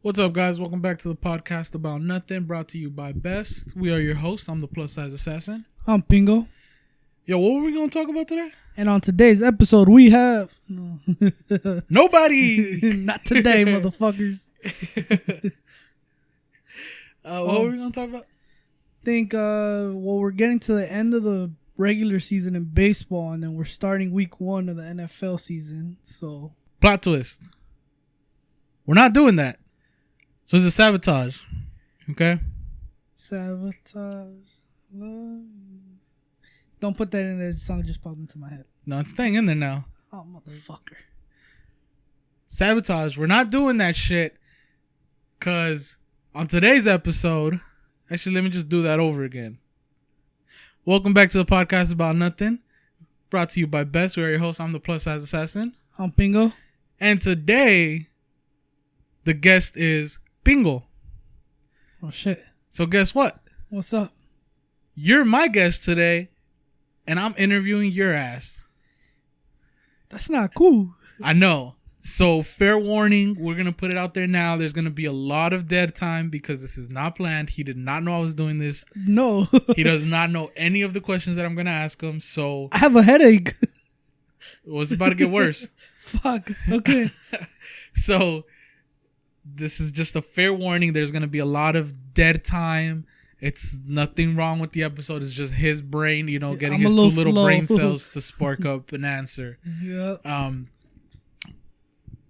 What's up, guys? Welcome back to the podcast about nothing, brought to you by Best. We are your hosts. I'm the Plusizeassassin. I'm Pingo. Yo, what were we going to talk about today? And on today's episode, we have... Nobody! Not today, motherfuckers. What were we going to talk about? We're getting to the end of the regular season in baseball, and then we're starting week 1 of the NFL season, so... Plot twist. We're not doing that. So it's a sabotage. Okay? Sabotage. Don't put that in there. The song just popped into my head. No, it's staying in there now. Oh, motherfucker. Sabotage. We're not doing that shit. Because on today's episode... Actually, let me just do that over again. Welcome back to the podcast about nothing. Brought to you by Best. We are your hosts. I'm the Plusizeassassin. I'm Pingo. And today, the guest is Pingo. Oh, shit. So guess what? What's up? You're my guest today, and I'm interviewing your ass. That's not cool. I know. So fair warning, we're going to put it out there now. There's going to be a lot of dead time because this is not planned. He did not know I was doing this. No. He does not know any of the questions that I'm going to ask him. So I have a headache. Well, it's about to get worse. Fuck. Okay. So this is just a fair warning. There's going to be a lot of dead time. It's nothing wrong with the episode. It's just his brain, getting his two little slow. brain cells to spark up an answer. Yeah.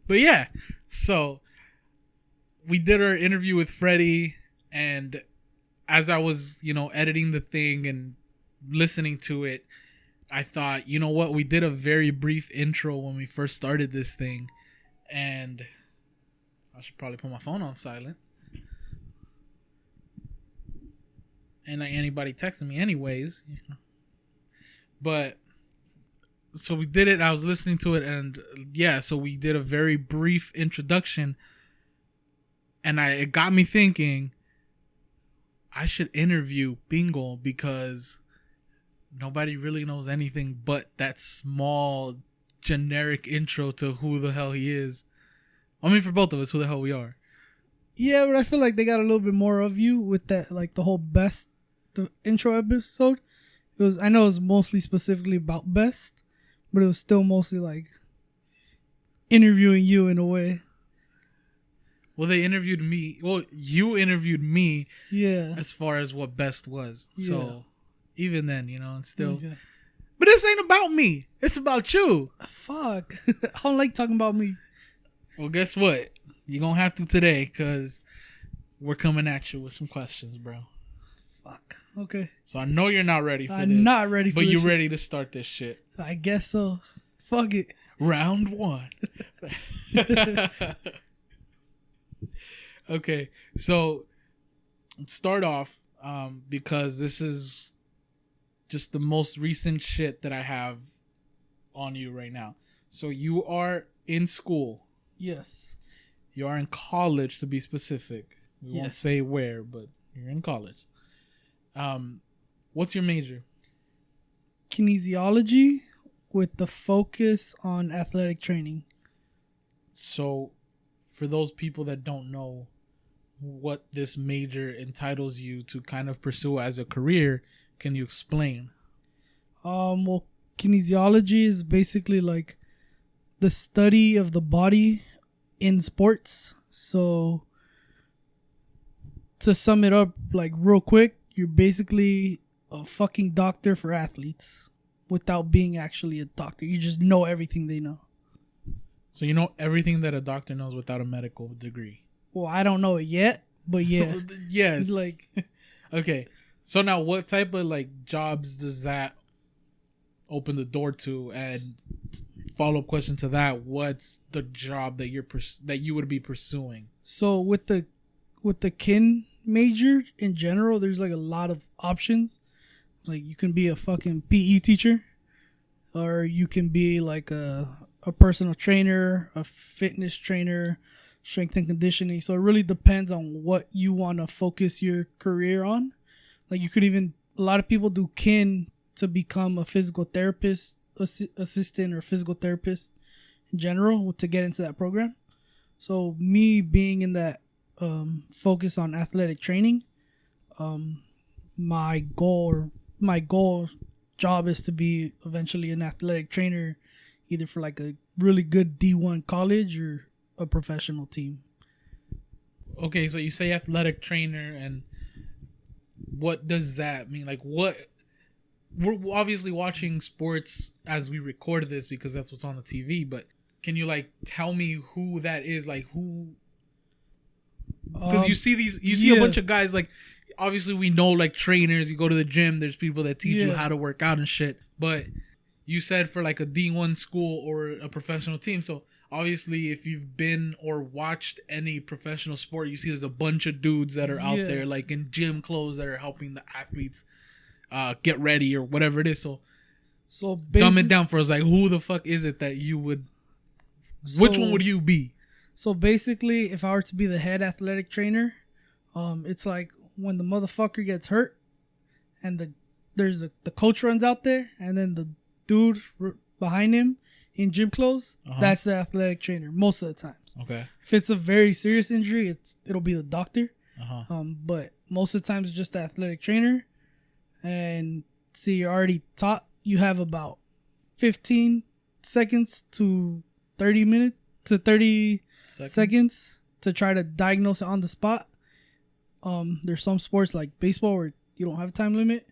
But yeah, so we did our interview with Freddie, and as I was, editing the thing and listening to it, I thought, you know what? We did a very brief intro when we first started this thing, and I should probably put my phone on silent. And anybody texting me anyways. But so we did it. I was listening to it, and yeah, so we did a very brief introduction, and it got me thinking I should interview Pingo because nobody really knows anything but that small generic intro to who the hell he is. I mean, for both of us, who the hell we are. Yeah, but I feel like they got a little bit more of you with that, like the whole the intro episode. I know it was mostly specifically about Best, but it was still mostly like interviewing you in a way. Well, they interviewed me. Well, you interviewed me. Yeah. As far as what Best was. Yeah. So even then, it's still. Okay. But this ain't about me. It's about you. Fuck. I don't like talking about me. Well, guess what? You're going to have to today because we're coming at you with some questions, bro. Fuck. Okay. So I know you're not ready for this. I'm not ready for this. But you're shit. ready to start this shit. I guess so. Fuck it. Round 1. Okay. So let's start off because this is just the most recent shit that I have on you right now. So you are in school. Yes. You are in college, to be specific. We won't say where, but you're in college. What's your major? Kinesiology with the focus on athletic training. So, for those people that don't know what this major entitles you to kind of pursue as a career, can you explain? Well, kinesiology is basically like the study of the body in sports. So to sum it up like real quick, you're basically a fucking doctor for athletes without being actually a doctor. You just know everything they know. So you know everything that a doctor knows without a medical degree. Well, I don't know it yet, but yeah. Yes. Like okay. So now what type of jobs does that open the door to? And follow-up question to that, what's the job that you would be pursuing? So with the kin major in general, there's a lot of options. Like you can be a fucking PE teacher, or you can be a personal trainer, a fitness trainer, strength and conditioning. So it really depends on what you want to focus your career on. Like you could even, a lot of people do kin to become a physical therapist assistant or physical therapist in general to get into that program. So me being in that focus on athletic training. My goal job is to be eventually an athletic trainer, either for like a really good D1 college or a professional team. Okay, so you say athletic trainer, and what does that mean? Like, what? We're obviously watching sports as we record this because that's what's on the TV, but can you like tell me who that is? Like, who? Because you see a bunch of guys, like, obviously we know, like, trainers, you go to the gym, there's people that teach you how to work out and shit, but you said for like a D1 school or a professional team, so obviously if you've been or watched any professional sport, you see there's a bunch of dudes that are out there like in gym clothes that are helping the athletes get ready or whatever it is. So dumb it down for us, like, who the fuck is it that you would, which one would you be? So basically, if I were to be the head athletic trainer, it's like when the motherfucker gets hurt and the coach runs out there, and then the dude behind him in gym clothes, that's the athletic trainer most of the times. Okay. If it's a very serious injury, it'll be the doctor. But most of the times it's just the athletic trainer. And see, you're already taught. You have about 15 seconds to 30 minutes to 30 seconds to try to diagnose it on the spot. There's some sports like baseball where you don't have a time limit.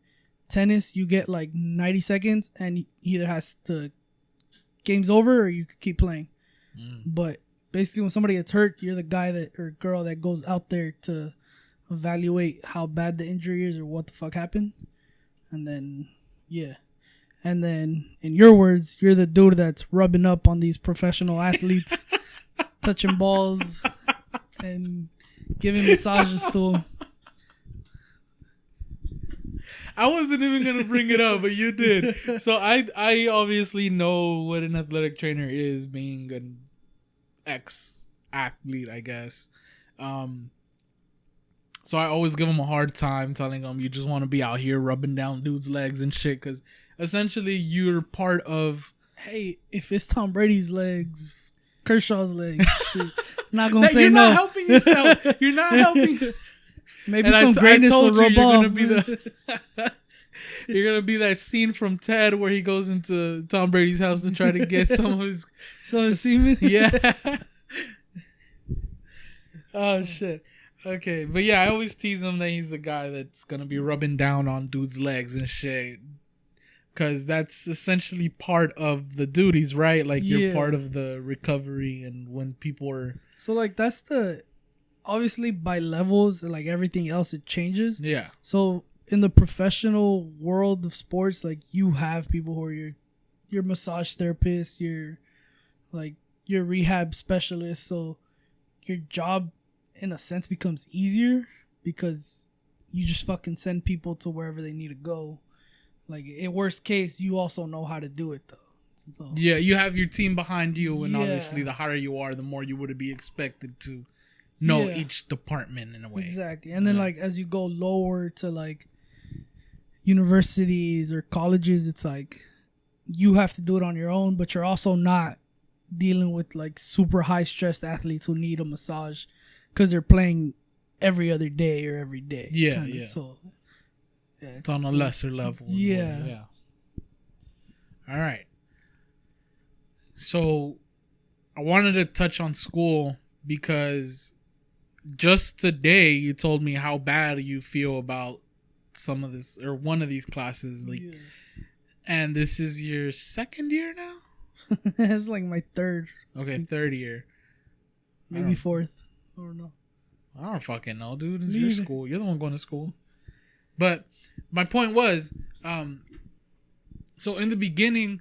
Tennis, you get like 90 seconds, and either has to game's over or you could keep playing. But basically, when somebody gets hurt, you're the guy that or girl that goes out there to evaluate how bad the injury is or what the fuck happened, and then and then in your words, you're the dude that's rubbing up on these professional athletes, touching balls and giving massages to them. I wasn't even gonna bring it up, but you did. So I obviously know what an athletic trainer is, being an ex-athlete, I guess. So I always give them a hard time, telling them you just want to be out here rubbing down dudes' legs and shit, because essentially you're part of. Hey, if it's Tom Brady's legs, Kershaw's legs, shit, not gonna say you're no. You're not helping yourself. You're not helping. Maybe and some greatness will rub off. You're gonna be that scene from Ted where he goes into Tom Brady's house to try to get some of his semen. Yeah. Oh shit. Okay, but yeah, I always tease him that he's the guy that's gonna be rubbing down on dudes' legs and shit, because that's essentially part of the duties, right? Like you're part of the recovery, and when people are like that's the. Obviously, by levels, like everything else, it changes. Yeah. So in the professional world of sports, like you have people who are your massage therapists, your rehab specialist. So your job, in a sense, becomes easier because you just fucking send people to wherever they need to go. Like in worst case, you also know how to do it though. So, yeah, you have your team behind you, and obviously, the higher you are, the more you would be expected to know each department in a way. Exactly. And then like as you go lower to like universities or colleges, it's like you have to do it on your own, but you're also not dealing with like super high stressed athletes who need a massage because they're playing every other day or every day. Yeah, kinda. So it's on a lesser level. Yeah. All right. So I wanted to touch on school because just today you told me how bad you feel about some of this or one of these classes, like, and this is your second year now. It's like my third. Okay, third year, maybe fourth. I don't know. I don't fucking know, dude. It's your school. You're the one going to school. But my point was, so in the beginning,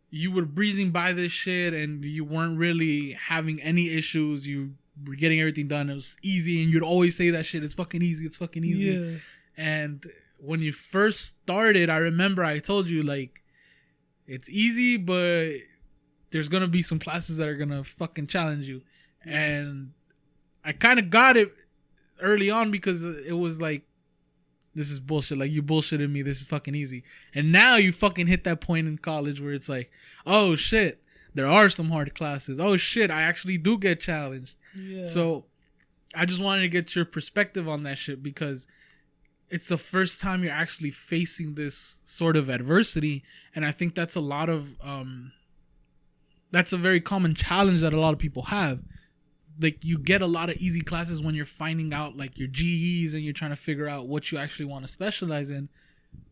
you were breezing by this shit and you weren't really having any issues. You were getting everything done. It was easy, and you'd always say that shit. It's fucking easy. It's fucking easy. Yeah. And when you first started, I remember I told you, like, it's easy, but there's gonna be some classes that are gonna fucking challenge you. And I kind of got it early on because it was like, this is bullshit. Like, you bullshitted me. This is fucking easy. And now you fucking hit that point in college where it's like, oh shit, there are some hard classes. Oh shit, I actually do get challenged. Yeah. So I just wanted to get your perspective on that shit because it's the first time you're actually facing this sort of adversity, and I think that's a lot of that's a very common challenge that a lot of people have. Like, you get a lot of easy classes when you're finding out like your GEs and you're trying to figure out what you actually want to specialize in.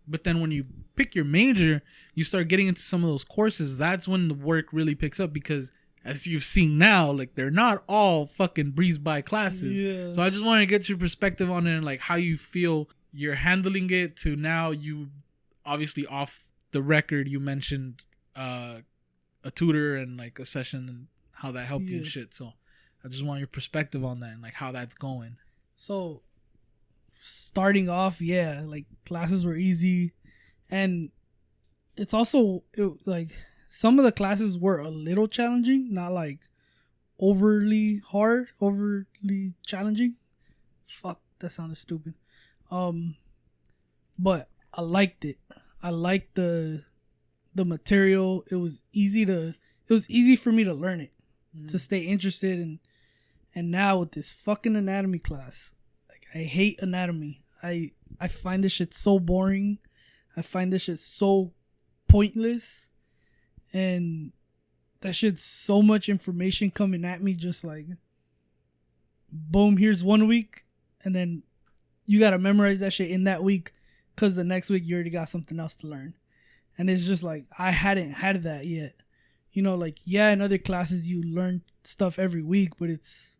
But then when you pick your major, you start getting into some of those courses. That's when the work really picks up because, as you've seen now, like, they're not all fucking breeze by classes. Yeah. So I just want to get your perspective on it and like how you feel you're handling it to now. You obviously, off the record, you mentioned a tutor and like a session and how that helped you and shit. So I just want your perspective on that and like how that's going. So starting off, like classes were easy, and it's also like some of the classes were a little challenging, not like overly hard, overly challenging. Fuck, that sounded stupid. But I liked it. I liked the material. It was easy for me to learn it, to stay interested in. And now with this fucking anatomy class, like, I hate anatomy. I find this shit so boring. I find this shit so pointless. And that shit's so much information coming at me, just like, boom, here's 1 week. And then you got to memorize that shit in that week because the next week you already got something else to learn. And it's just like, I hadn't had that yet. You know, like, yeah, in other classes you learn stuff every week, but it's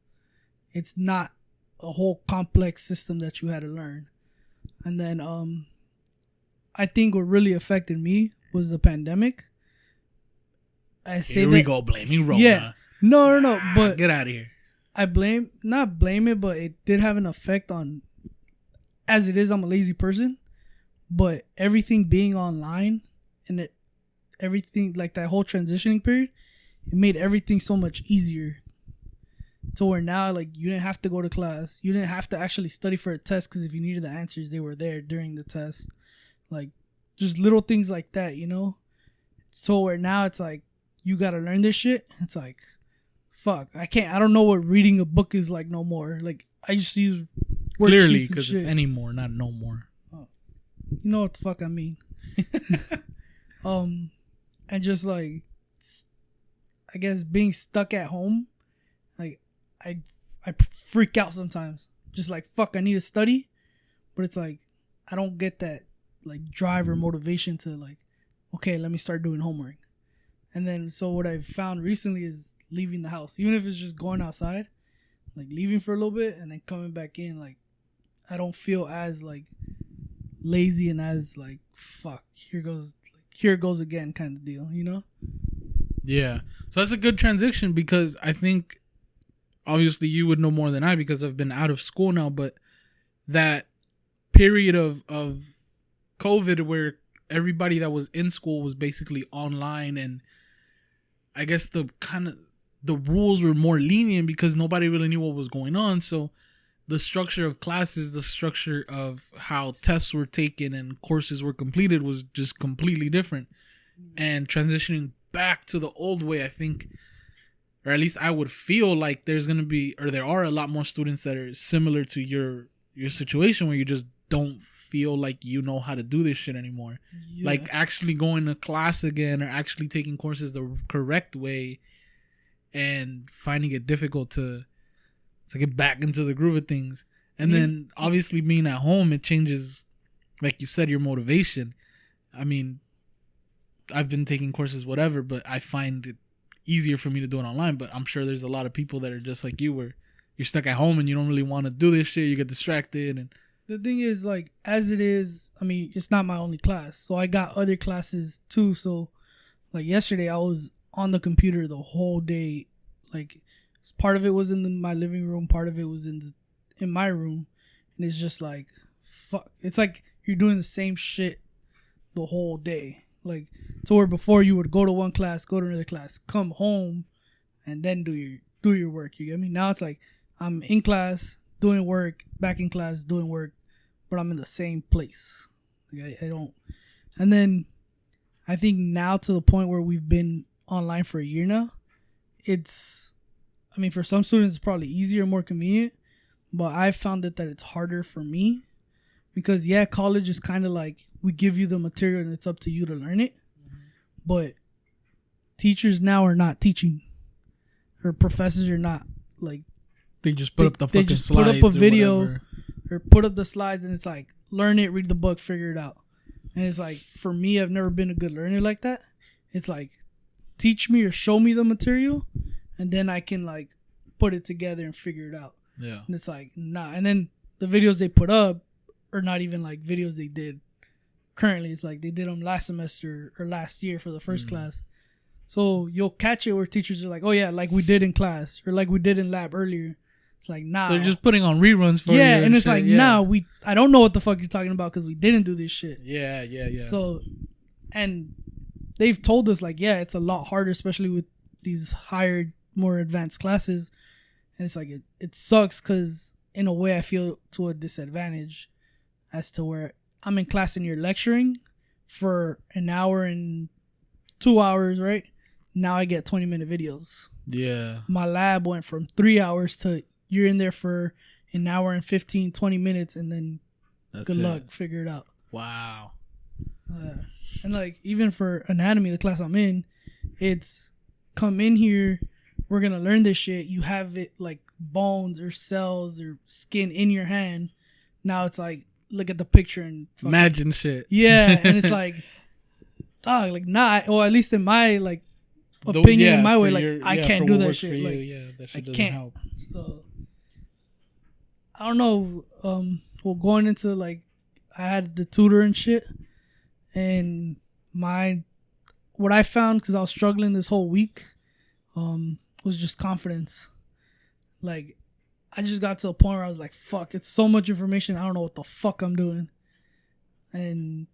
not a whole complex system that you had to learn. And then I think what really affected me was the pandemic. Here we go blaming Rona. Yeah. No, but get out of here. I not blame it, but it did have an effect on, as it is, I'm a lazy person, but everything being online and everything, like that whole transitioning period, it made everything so much easier. To where now, like, you didn't have to go to class. You didn't have to actually study for a test because if you needed the answers, they were there during the test. Like, just little things like that, you know? So where now it's like, you got to learn this shit. It's like, fuck, I don't know what reading a book is like no more. Like, I just use worksheets. Clearly, because it's anymore, not no more. Oh, you know what the fuck I mean. And just like, I guess being stuck at home, like, I freak out sometimes. Just like, fuck, I need to study. But it's like, I don't get that like drive or motivation to like, okay, let me start doing homework. And then, so what I've found recently is leaving the house. Even if it's just going outside, like leaving for a little bit and then coming back in, like, I don't feel as like lazy and as like, fuck, here it goes again kind of deal, you know? Yeah. So that's a good transition because I think obviously you would know more than I because I've been out of school now, but that period of COVID where everybody that was in school was basically online, and I guess the rules were more lenient because nobody really knew what was going on. So the structure of classes, the structure of how tests were taken and courses were completed was just completely different. And transitioning back to the old way, I think, or at least I would feel like there's going to be, or there are a lot more students that are similar to your situation where you just don't feel like you know how to do this shit anymore. Yeah. Like actually going to class again or actually taking courses the correct way and finding it difficult to get back into the groove of things. And then obviously being at home, it changes, like you said, your motivation. I mean, I've been taking courses, whatever, but I find it easier for me to do it online. But I'm sure there's a lot of people that are just like you, where you're stuck at home and you don't really want to do this shit. You get distracted. And the thing is, like, as it is, I mean, it's not my only class. So I got other classes too. So like yesterday, I was on the computer the whole day. Like, part of it was in my living room, part of it was in my room, and it's just like, fuck. It's like you're doing the same shit the whole day. Like, to where before you would go to one class, go to another class, come home, and then do your work. You get me? Now it's like I'm in class doing work, back in class doing work, but I'm in the same place. Like, I don't. And then I think now to the point where we've been online for a year now, it's, I mean, for some students it's probably easier, more convenient, but I found it that it's harder for me because college is kind of like we give you the material and it's up to you to learn it. But teachers now are not teaching, or professors are not like they just put up the fucking just slides. Put up a video or put up the slides and it's like learn it, read the book, figure it out. And it's like for me, I've never been a good learner like that. It's like teach me or show me the material, and then I can like put it together and figure it out. Yeah, and it's like nah. And then the videos they put up are not even like videos they did currently. It's like they did them last semester or last year for the first class. So you'll catch it where teachers are like, oh yeah, like we did in class or like we did in lab earlier. It's like, nah. So they're just putting on reruns for you. Yeah, and it's shit. like, nah, I don't know what the fuck you're talking about because we didn't do this shit. Yeah. So, and they've told us like, yeah, it's a lot harder, especially with these higher, more advanced classes. And it's like, it sucks because in a way I feel to a disadvantage as to where I'm in class and you're lecturing for an hour and 2 hours, right? Now I get 20-minute videos. Yeah. My lab went from 3 hours to you're in there for an hour and 15, 20 minutes and then good luck, figure it out. Wow. And like even for anatomy, the class I'm in, it's come in here, we're going to learn this shit. You have it like bones or cells or skin in your hand. Now it's like, look at the picture and imagine shit. Yeah. And it's like, dog, like not, or at least in my like opinion, in my way, like I can't do that shit. Like, that shit doesn't can't help. So I don't know. Well, going into like, I had the tutor and shit, and what I found because I was struggling this whole week, was just confidence. Like, I just got to a point where I was like, "Fuck, it's so much information. I don't know what the fuck I'm doing," and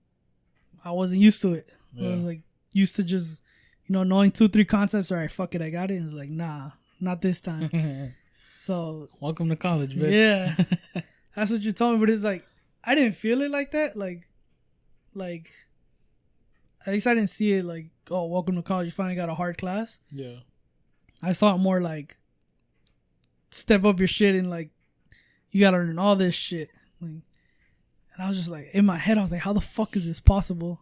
I wasn't used to it. I was like used to just, knowing 2-3 concepts. All right, fuck it, I got it. And it's like, nah, not this time. So welcome to college, bitch. Yeah, that's what you told me. But it's like I didn't feel it like that. Like at least I didn't see it like, oh, welcome to college. You finally got a hard class. Yeah, I saw it more like step up your shit and like you gotta learn all this shit. Like, and I was just like in my head, I was like, how the fuck is this possible?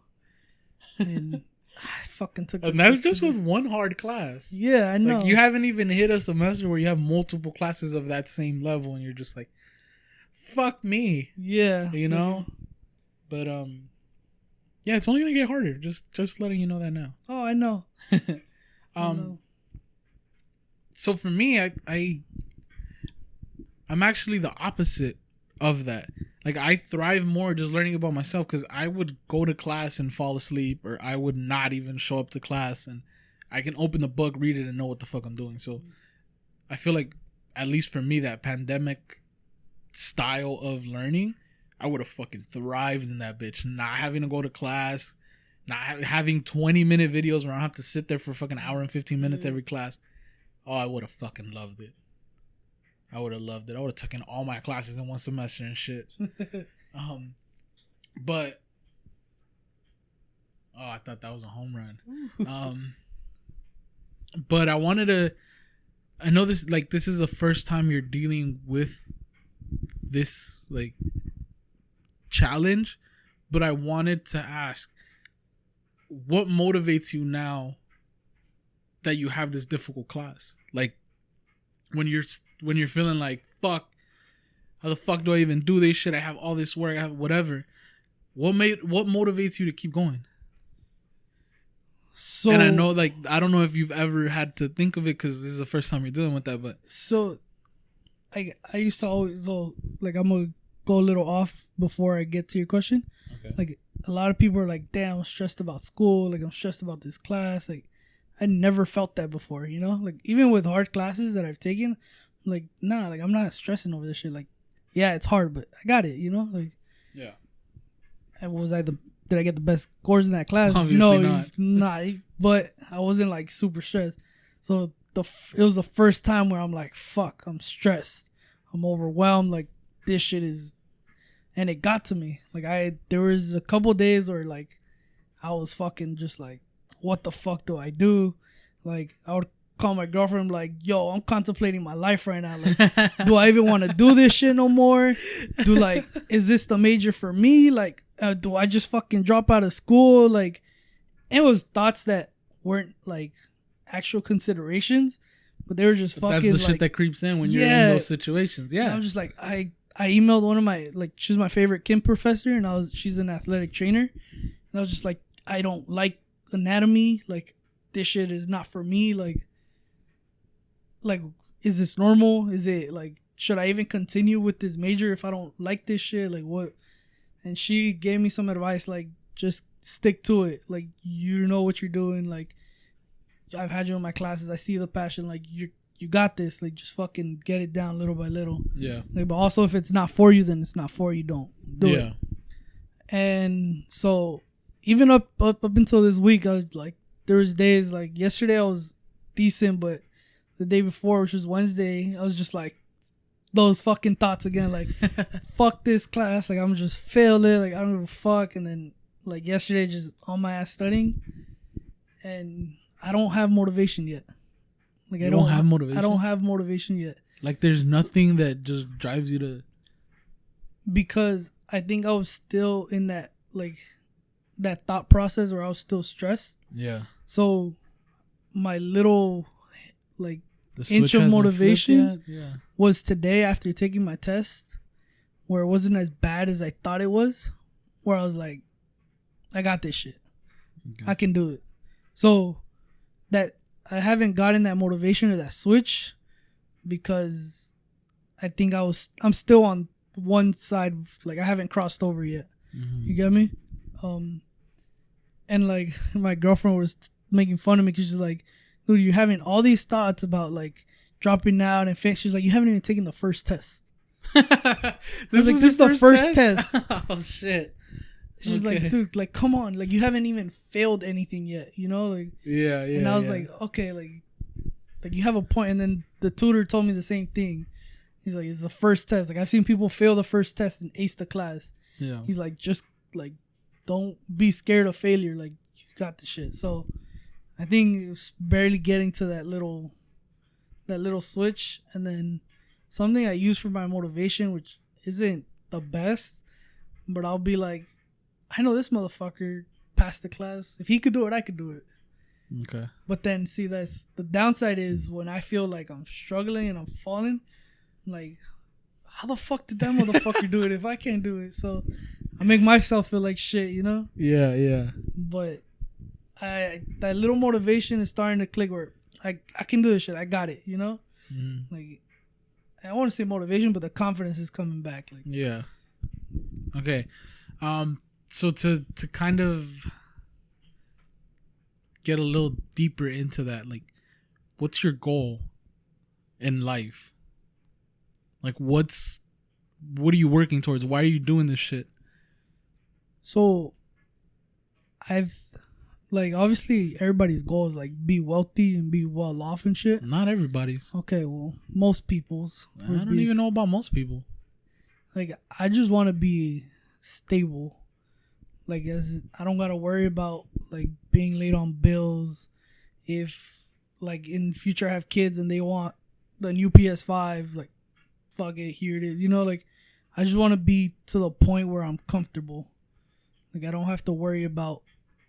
And I fucking took. And that's just with one hard class. Yeah, I know. Like you haven't even hit a semester where you have multiple classes of that same level, and you're just like, "Fuck me." Yeah, But yeah, it's only gonna get harder. Just letting you know that now. Oh, I know. So for me, I'm actually the opposite of that. Like I thrive more just learning about myself because I would go to class and fall asleep, or I would not even show up to class, and I can open the book, read it, and know what the fuck I'm doing. So I feel like, at least for me, that pandemic style of learning, I would have fucking thrived in that bitch. Not having to go to class, not having 20-minute videos where I have to sit there for fucking hour and 15 minutes every class. Oh, I would have fucking loved it. I would have loved it. I would have taken all my classes in one semester and shit. But I thought that was a home run. But I wanted to. I know this is the first time you're dealing with this like challenge, but I wanted to ask, what motivates you now that you have this difficult class? Like when you're feeling like, fuck, how the fuck do I even do this shit? I have all this work, I have whatever. What motivates you to keep going? So, and I know, like, I don't know if you've ever had to think of it because this is the first time you're dealing with that, but so I used to always like, I'm gonna go a little off before I get to your question. Okay. Like a lot of people are like, damn, I'm stressed about school, like I'm stressed about this class. Like I never felt that before, like even with hard classes that I've taken, I'm like, nah, like I'm not stressing over this shit. Like, yeah, it's hard, but I got it, like, yeah. And did I get the best scores in that class? Obviously not. Nah, but I wasn't like super stressed. So it was the first time where I'm like, fuck, I'm stressed, I'm overwhelmed. Like this shit is, and it got to me. Like there was a couple days where like I was fucking just like, what the fuck do I do? Like I would call my girlfriend like, yo, I'm contemplating my life right now. Like, do I even want to do this shit no more? Is this the major for me? Like, do I just fucking drop out of school? Like, it was thoughts that weren't like actual considerations, but they were just fucking. That's the like, shit that creeps in when you're in those situations. Yeah, and I'm just like, I emailed one of my, like, she's my favorite chem professor, and she's an athletic trainer, and I was just like, I don't like anatomy. Like, this shit is not for me. Like, is this normal? Is it like, should I even continue with this major if I don't like this shit? Like, what? And she gave me some advice, like, just stick to it. Like, you know what you're doing. Like, I've had you in my classes. I see the passion. Like, you got this. Like, just fucking get it down little by little. Yeah. Like, but also, if it's not for you, then it's not for you. Don't do it. And so, even up until this week, I was like, there was days, like, yesterday I was decent, but the day before, which was Wednesday, I was just like, those fucking thoughts again. Like, fuck this class. Like, I'm just fail it. Like, I don't give a fuck. And then, like, yesterday, just on my ass studying. And I don't have motivation yet. Like, I don't have motivation. I don't have motivation yet. Like, there's nothing that just drives you to. Because I think I was still in that, like, that thought process where I was still stressed. Yeah. So my little, like, inch of motivation was today after taking my test, where it wasn't as bad as I thought it was, where I was like, I got this shit. Okay. I can do it. So that I haven't gotten that motivation or that switch because I think I'm still on one side. Like, I haven't crossed over yet. Mm-hmm. You get me? And like, my girlfriend was making fun of me because she's like, dude, you're having all these thoughts about like dropping out and she's like, you haven't even taken the first test. This is the first test. Oh shit. She's like, dude, like, come on, like, you haven't even failed anything yet, you know, like. Yeah. And I was like, okay, like you have a point. And then the tutor told me the same thing. He's like, it's the first test. Like, I've seen people fail the first test and ace the class. Yeah. He's like, just like, don't be scared of failure. Like, you got the shit. So I think it was barely getting to that little switch. And then something I use for my motivation, which isn't the best, but I'll be like, I know this motherfucker passed the class. If he could do it, I could do it. Okay. But then, see, that's the downside is when I feel like I'm struggling and I'm falling, I'm like, how the fuck did that motherfucker do it if I can't do it? So I make myself feel like shit, you know? Yeah. But that little motivation is starting to click where I can do this shit. I got it, you know? Mm-hmm. Like, I want to say motivation, but the confidence is coming back. Like, yeah. Okay. So to kind of get a little deeper into that, like, what's your goal in life? Like, what are you working towards? Why are you doing this shit? So like, obviously everybody's goal is like be wealthy and be well off and shit. Not everybody's. Okay, well, most people's. I don't even know about most people. Like, I just want to be stable. Like, I don't gotta worry about like being late on bills. If like in the future I have kids and they want the new PS5, like, fuck it, here it is. You know, like, I just want to be to the point where I'm comfortable. Like, I don't have to worry about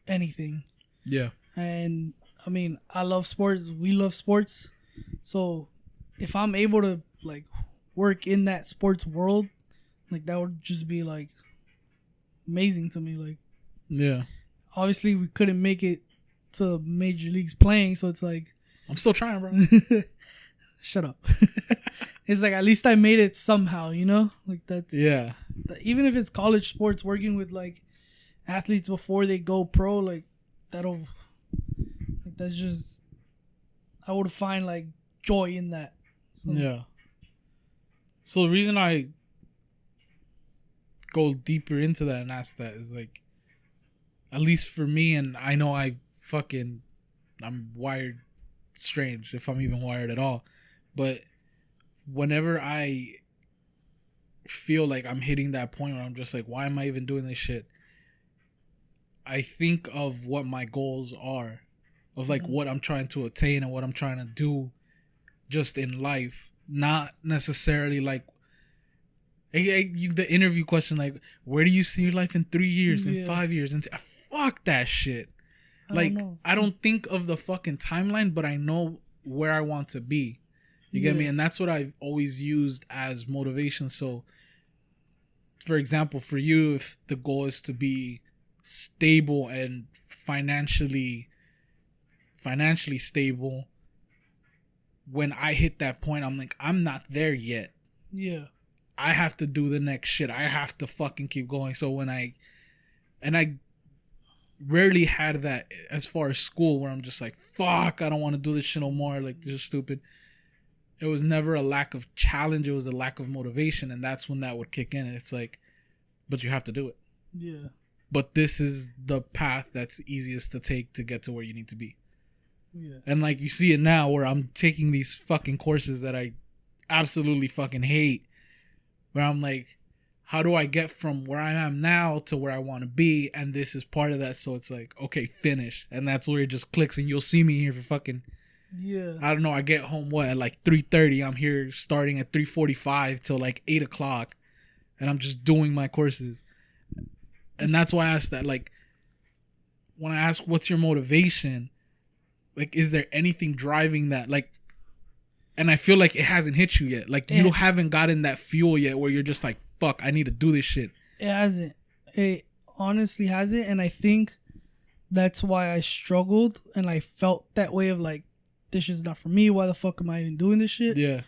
anything. Yeah. And I mean, I love sports. We love sports. So if I'm able to like work in that sports world, like, that would just be like amazing to me. Like, yeah. Obviously, we couldn't make it to major leagues playing, so it's like, I'm still trying, bro. Shut up. It's like, at least I made it somehow, you know? Like, that's... Yeah. Even if it's college sports, working with, like, athletes before they go pro, like, that'll... Like, that's just... I would find, like, joy in that. So. Yeah. So the reason I go deeper into that and ask that is, like, at least for me, and I know I'm wired strange, if I'm even wired at all, but whenever I feel like I'm hitting that point where I'm just like, why am I even doing this shit? I think of what my goals are of like what I'm trying to attain and what I'm trying to do just in life. Not necessarily like the interview question, like, where do you see your life in 3 years, in 5 years? And fuck that shit. I don't think of the fucking timeline, but I know where I want to be. You get me? And that's what I've always used as motivation. So, for example, for you, if the goal is to be stable and financially stable, when I hit that point, I'm like, I'm not there yet. Yeah. I have to do the next shit. I have to fucking keep going. So when I rarely had that as far as school, where I'm just like, fuck, I don't want to do this shit no more. Like, this is stupid. It was never a lack of challenge. It was a lack of motivation. And that's when that would kick in. And it's like, but you have to do it. Yeah. But this is the path that's easiest to take to get to where you need to be. Yeah. And like, you see it now where I'm taking these fucking courses that I absolutely fucking hate, where I'm like, how do I get from where I am now to where I want to be? And this is part of that. So it's like, okay, finish. And that's where it just clicks. And you'll see me here for fucking, I don't know, I get home, at like 3:30. I'm here starting at 3:45 till like 8 o'clock. And I'm just doing my courses. And that's why I asked that. Like, when I ask, what's your motivation? Like, is there anything driving that? Like, and I feel like it hasn't hit you yet. Like, you haven't gotten that fuel yet where you're just like, fuck, I need to do this shit. It hasn't. It honestly hasn't. And I think that's why I struggled and I felt that way of like, this shit's not for me. Why the fuck am I even doing this shit? Yeah.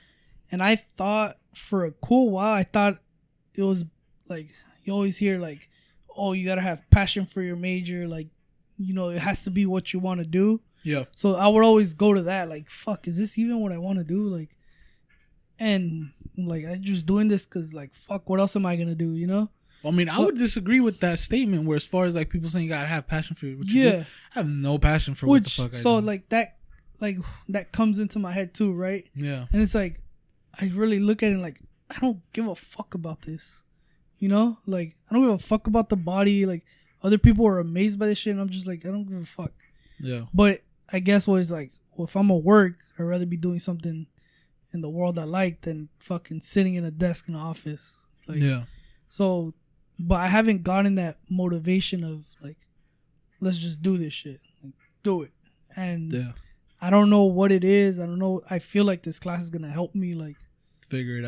And I thought for a cool while, I thought it was like, you always hear like, oh, you gotta have passion for your major. Like, you know, it has to be what you want to do. Yeah. So I would always go to that, like, fuck, is this even what I want to do? Like, and like, I'm just doing this because, like, fuck, what else am I gonna do? You know? I mean, I would disagree with that statement. Where as far as like people saying you gotta have passion for what you do, I have no passion for what the fuck I do. So like that comes into my head too, right? Yeah. And it's like, I really look at it like, I don't give a fuck about this. You know, like, I don't give a fuck about the body. Like, other people are amazed by this shit, and I'm just like, I don't give a fuck. Yeah. But I guess what is like, well, if I'm at work, I'd rather be doing something in the world I like than fucking sitting in a desk in the office. Like, yeah. So, but I haven't gotten that motivation of like, let's just do this shit. Like, do it. And I don't know what it is. I don't know. I feel like this class is going to help me like figure it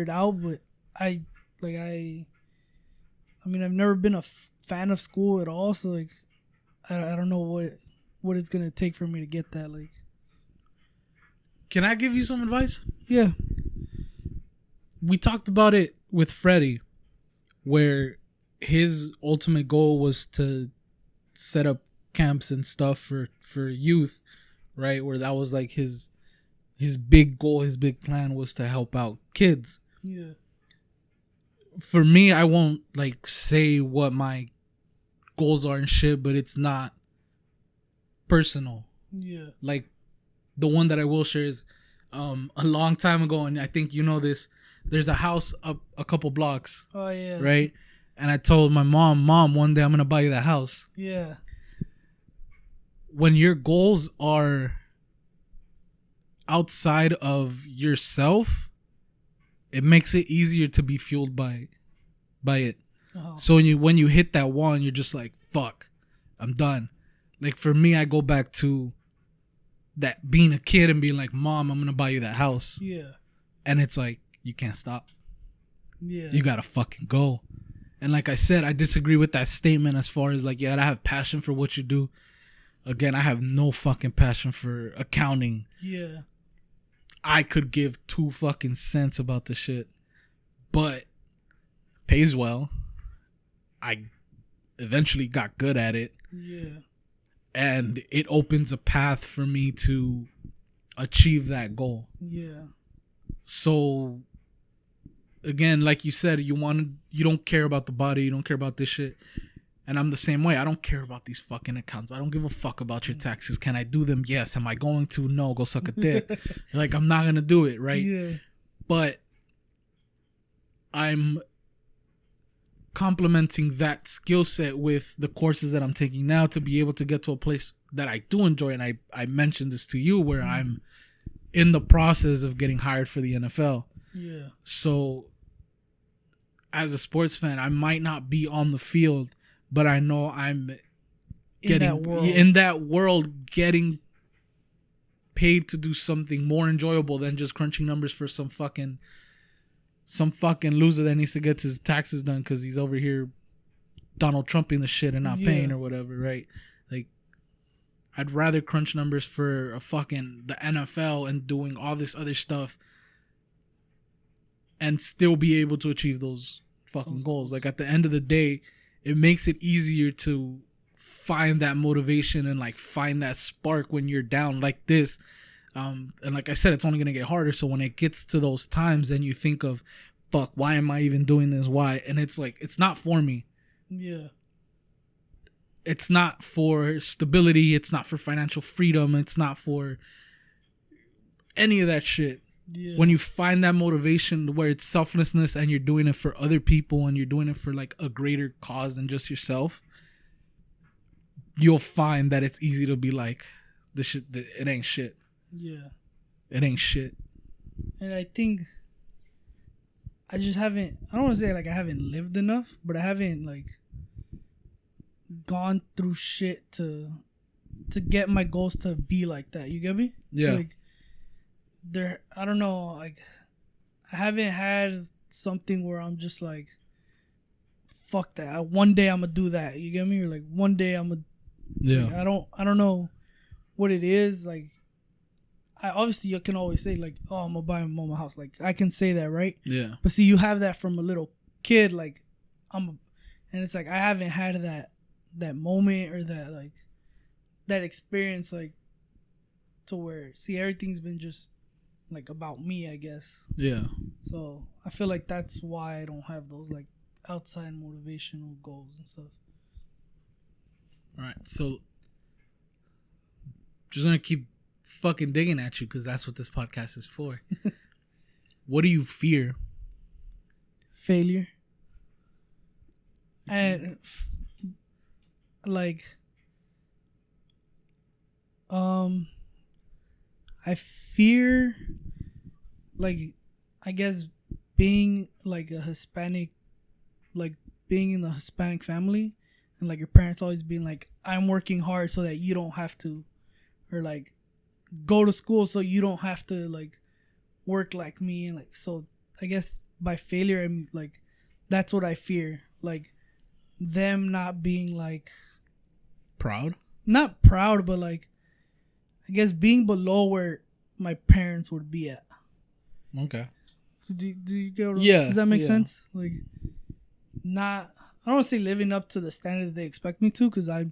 out. But I mean, I've never been a fan of school at all. So like, I don't know what it's going to take for me to get that. Like, can I give you some advice? Yeah. We talked about it with Freddie, where his ultimate goal was to set up camps and stuff for youth, right? Where that was like his big goal, his big plan was to help out kids. Yeah. For me, I won't like say what my goals are and shit, but it's not personal. Yeah. Like, the one that I will share is a long time ago, and I think you know this, there's a house up a couple blocks. Oh, yeah. Right? And I told my mom, one day I'm going to buy you that house. Yeah. When your goals are outside of yourself, it makes it easier to be fueled by it. Oh. So when you hit that wall and you're just like, fuck, I'm done. Like, for me, I go back to that being a kid and being like, Mom, I'm going to buy you that house. Yeah. And it's like, you can't stop. Yeah. You got to fucking go. And like I said, I disagree with that statement as far as like, yeah, I have passion for what you do. Again, I have no fucking passion for accounting. Yeah. I could give 2 fucking cents about the shit. But pays well. I eventually got good at it. Yeah. And it opens a path for me to achieve that goal. Yeah. So, again, like you said, you don't care about the body, you don't care about this shit. And I'm the same way. I don't care about these fucking accounts. I don't give a fuck about your taxes. Can I do them? Yes. Am I going to? No. Go suck a dick. Like, I'm not gonna do it, right? Yeah. But I'm complementing that skill set with the courses that I'm taking now to be able to get to a place that I do enjoy. And I mentioned this to you where I'm in the process of getting hired for the NFL. Yeah. So as a sports fan, I might not be on the field, but I know I'm in that world getting paid to do something more enjoyable than just crunching numbers for some fucking loser that needs to get his taxes done because he's over here Donald Trumping the shit and not paying or whatever, right? Like, I'd rather crunch numbers for the NFL and doing all this other stuff and still be able to achieve those fucking goals. Like, at the end of the day, it makes it easier to find that motivation and like find that spark when you're down like this. And like I said, it's only going to get harder. So when it gets to those times, then you think of, fuck, why am I even doing this? Why? And it's like, it's not for me. Yeah. It's not for stability. It's not for financial freedom. It's not for any of that shit. Yeah. When you find that motivation where it's selflessness and you're doing it for other people and you're doing it for like a greater cause than just yourself, you'll find that it's easy to be like, this shit, it ain't shit. Yeah. It ain't shit. And I think I just haven't, I don't want to say like I haven't lived enough, but I haven't like gone through shit to get my goals to be like that. You get me? Yeah. Like I don't know, like I haven't had something where I'm just like, fuck that. One day I'm gonna do that. You get me? Or like one day I'm gonna. Yeah. Like, I don't know what it is. Like, obviously you can always say like, oh, I'm gonna buy my mom a house. Like I can say that, right? Yeah. But see, you have that from a little kid. Like and it's like I haven't had that moment or that like that experience like to where everything's been just like about me, I guess. Yeah. So I feel like that's why I don't have those like outside motivational goals and stuff. All right, so just gonna keep fucking digging at you because that's what this podcast is for. What do you fear? Failure. And like, I fear, like, I guess being like a Hispanic, like being in the Hispanic family. And like your parents always being like, I'm working hard so that you don't have to, or like go to school so you don't have to like work like me. And like, so I guess by failure, I'm like, that's what I fear. Like them not being like proud, not proud, but like, I guess being below where my parents would be at. Okay. So do you get what, yeah, does that make sense? Like not, I don't want to say living up to the standard that they expect me to, because I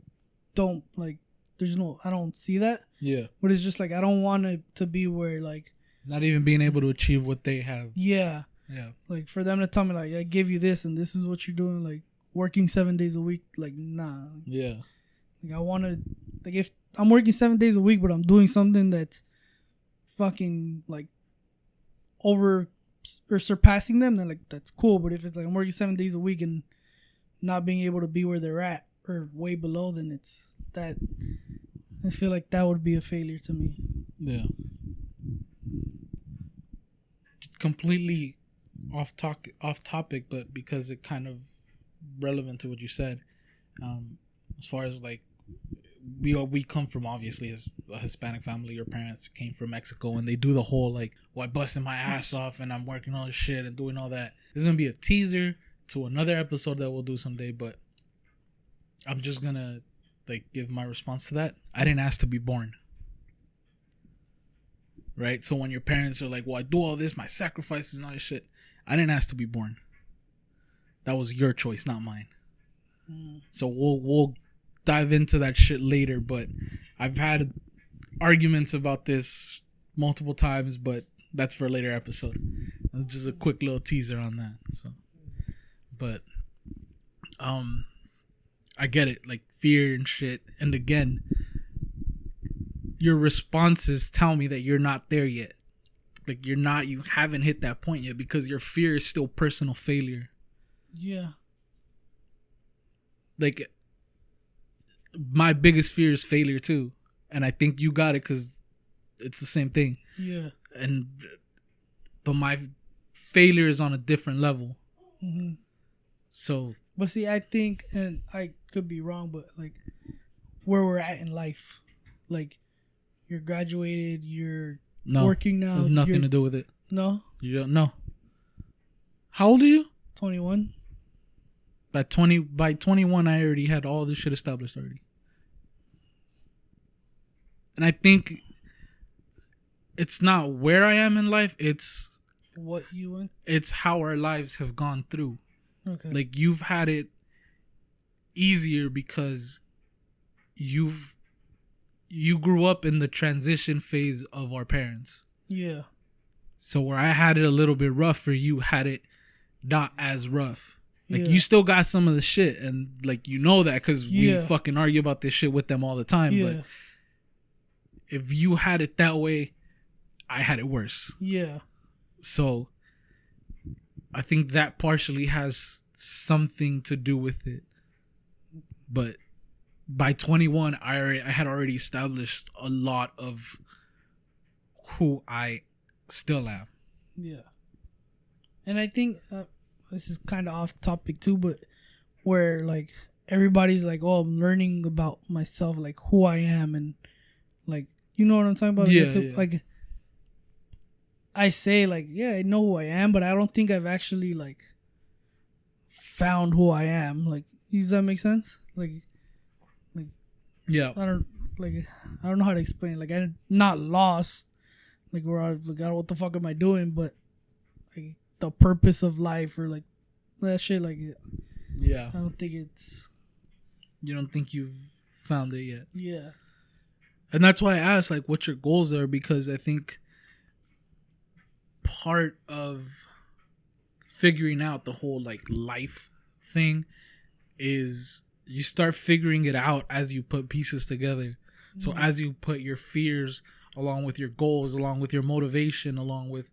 don't like. I don't see that. Yeah. But it's just like I don't want it to be where like not even being able to achieve what they have. Yeah. Yeah. Like for them to tell me like I gave you this and this is what you're doing, like working 7 days a week, like nah. Yeah. Like I want to, like if I'm working 7 days a week, but I'm doing something that's fucking like over or surpassing them, then like that's cool. But if it's like I'm working 7 days a week and not being able to be where they're at or way below, then it's that I feel like that would be a failure to me. Yeah. Completely off topic, but because it kind of relevant to what you said. As far as like we come from, obviously, as a Hispanic family. Your parents came from Mexico, and they do the whole like, well, I busted my ass off and I'm working all this shit and doing all that. This is gonna be a teaser to another episode that we'll do someday, but I'm just gonna like give my response to that. I didn't ask to be born. Right? So when your parents are like, well, I do all this, my sacrifices and all this shit, I didn't ask to be born. That was your choice, not mine. So we'll dive into that shit later, but I've had arguments about this multiple times, but that's for a later episode. That's just a quick little teaser on that. So, but I get it, like fear and shit. And again, your responses tell me that you're not there yet. Like you haven't hit that point yet because your fear is still personal failure. Yeah. like my biggest fear is failure too, and I think you got it because it's the same thing. Yeah. But my failure is on a different level. Mm-hmm. So, but see, I think, and I could be wrong, but like where we're at in life, like you're graduated, you're working now. There's nothing to do with it. No, you don't know. How old are you? 21. By 21, I already had all this shit established already. And I think it's not where I am in life, it's what you want. It's how our lives have gone through. Okay. Like you've had it easier because you grew up in the transition phase of our parents. Yeah. So where I had it a little bit rougher, you had it not as rough. Like you still got some of the shit, and like you know that because we fucking argue about this shit with them all the time. Yeah. But if you had it that way, I had it worse. Yeah. So I think that partially has something to do with it. But by 21, I had already established a lot of who I still am. Yeah. And I think this is kind of off topic too, but where like everybody's like, oh, I'm learning about myself, like who I am, and like, you know what I'm talking about? Yeah. Like I say like, yeah, I know who I am, but I don't think I've actually like found who I am. Like, does that make sense? Like yeah. I don't know how to explain it. Like I'm not lost. Like where I like, I don't know what the fuck am I doing, but like the purpose of life or like that shit. Like yeah, I don't think it's. You don't think you've found it yet? Yeah. And that's why I asked like what your goals are, because I think part of figuring out the whole like life thing is you start figuring it out as you put pieces together. So as you put your fears along with your goals, along with your motivation, along with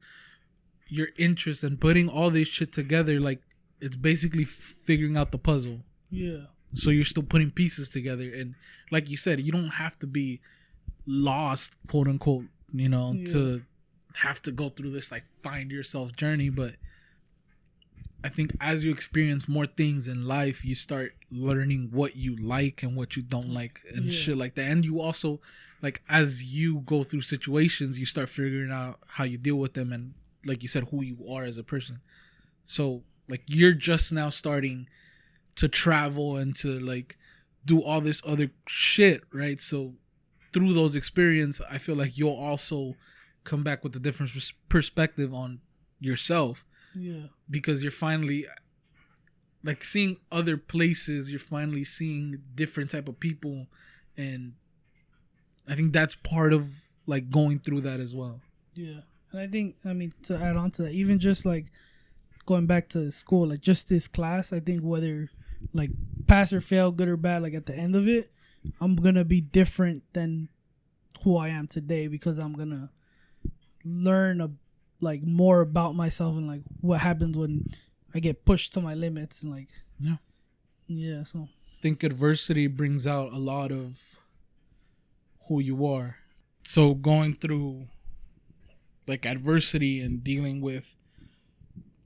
your interests, and putting all this shit together, like it's basically figuring out the puzzle. Yeah. So you're still putting pieces together, and like you said, you don't have to be lost, quote unquote, you know, to have to go through this like find yourself journey. But I think as you experience more things in life, you start learning what you like and what you don't like and shit like that. And you also, like, as you go through situations, you start figuring out how you deal with them and, like you said, who you are as a person. So, like, you're just now starting to travel and to, like, do all this other shit, right? So, through those experiences, I feel like you'll also come back with a different perspective on yourself. Yeah. Because you're finally like seeing other places, you're finally seeing different type of people, and I think that's part of like going through that as well. Yeah. And I think, I mean, to add on to that, even just like going back to school, like just this class, I think whether like pass or fail, good or bad, like at the end of it, I'm gonna be different than who I am today, because I'm gonna learn like more about myself and like what happens when I get pushed to my limits, and like so I think adversity brings out a lot of who you are. So going through like adversity and dealing with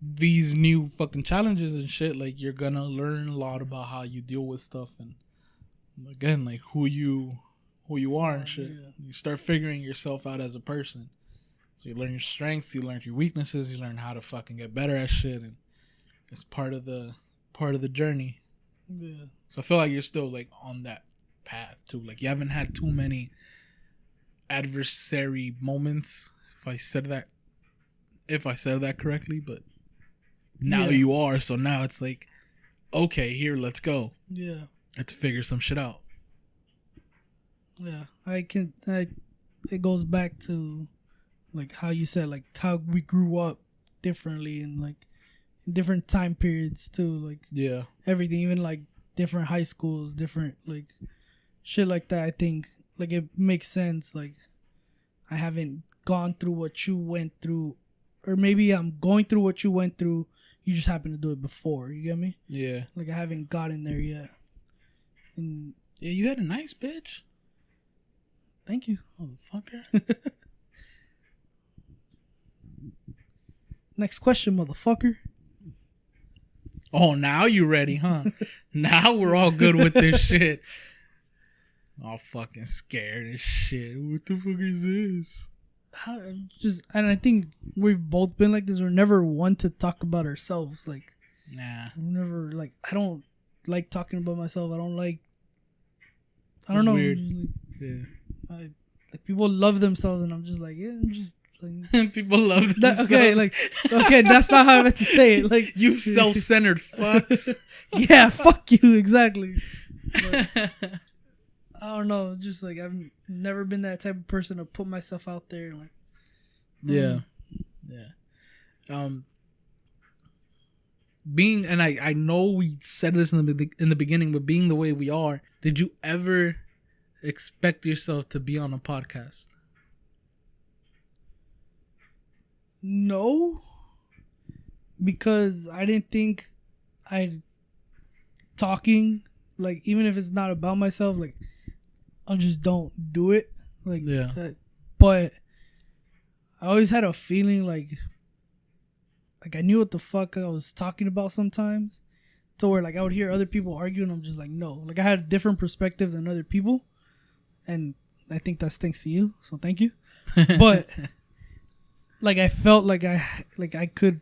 these new fucking challenges and shit, like you're gonna learn a lot about how you deal with stuff, and again, like who you are and shit. You start figuring yourself out as a person. So you learn your strengths, you learn your weaknesses, you learn how to fucking get better at shit, and it's part of the journey. Yeah. So I feel like you're still like on that path too. Like you haven't had too many adversary moments, if I said that correctly, but now you are. So now it's like, okay, here, let's go. Yeah. Let's figure some shit out. Yeah, it goes back to like how you said, like how we grew up differently and like in different time periods too, like everything, even like different high schools, different like shit like that. I think like it makes sense. Like I haven't gone through what you went through, or maybe I'm going through what you went through. You just happen to do it before. You get me? Yeah. Like I haven't gotten there yet. And Yeah, you had a nice bitch. thank you. Motherfucker. Next question, motherfucker. Oh, now you ready, huh? Now we're all good with this shit. All fucking scared as shit. What the fuck is this? And I think we've both been like this. We're never one to talk about ourselves. Like, Nah. we're never like, I don't like talking about myself. I don't know. It's I'm weird. just like, Yeah. like people love themselves, and I'm just like, yeah, I'm just like. People love That, themselves. okay, that's not how I meant to say it. Like, You self-centered fucks. yeah, fuck you, exactly. But, I don't know, just like I've never been that type of person to put myself out there. Like, Yeah. Being, and I know we said this in the beginning, but being the way we are, did you ever expect yourself to be on a podcast? no, because I didn't think I'd talking, like, even if it's not about myself, like, I just don't do it. Like, Yeah. But I always had a feeling like I knew what the fuck I was talking about sometimes, to where like I would hear other people argue and I'm just like, no, like I had a different perspective than other people, and I think that's thanks to you, so thank you. But like I felt like I could.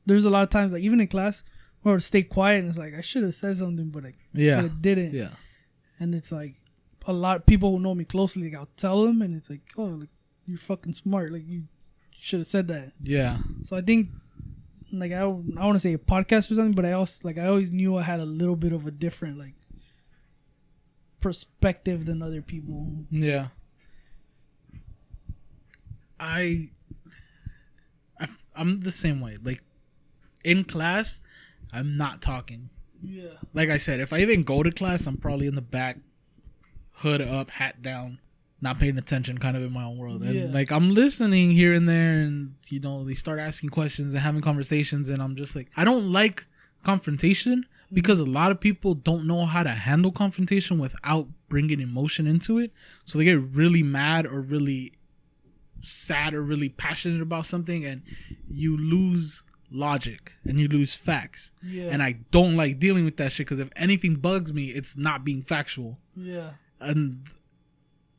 There's a lot of times, like even in class, where I would stay quiet and it's like I should have said something, but Yeah. but I didn't. Yeah. And it's like a lot of people who know me closely, like I'll tell them, and it's like, oh, like you're fucking smart, like you should have said that. Yeah. So I think, like I want to say a podcast or something, but I always knew I had a little bit of a different like perspective than other people. Yeah. I'm the same way. Like in class, I'm not talking. Yeah. Like I said, if I even go to class, I'm probably in the back, hood up, hat down, not paying attention, kind of in my own world. And like I'm listening here and there, and you know they start asking questions and having conversations, and I'm just like, I don't like confrontation because a lot of people don't know how to handle confrontation without bringing emotion into it. So they get really mad or really sad or really passionate about something, and you lose logic and you lose facts. Yeah. And I don't like dealing with that shit, because if anything bugs me, it's not being factual. Yeah. And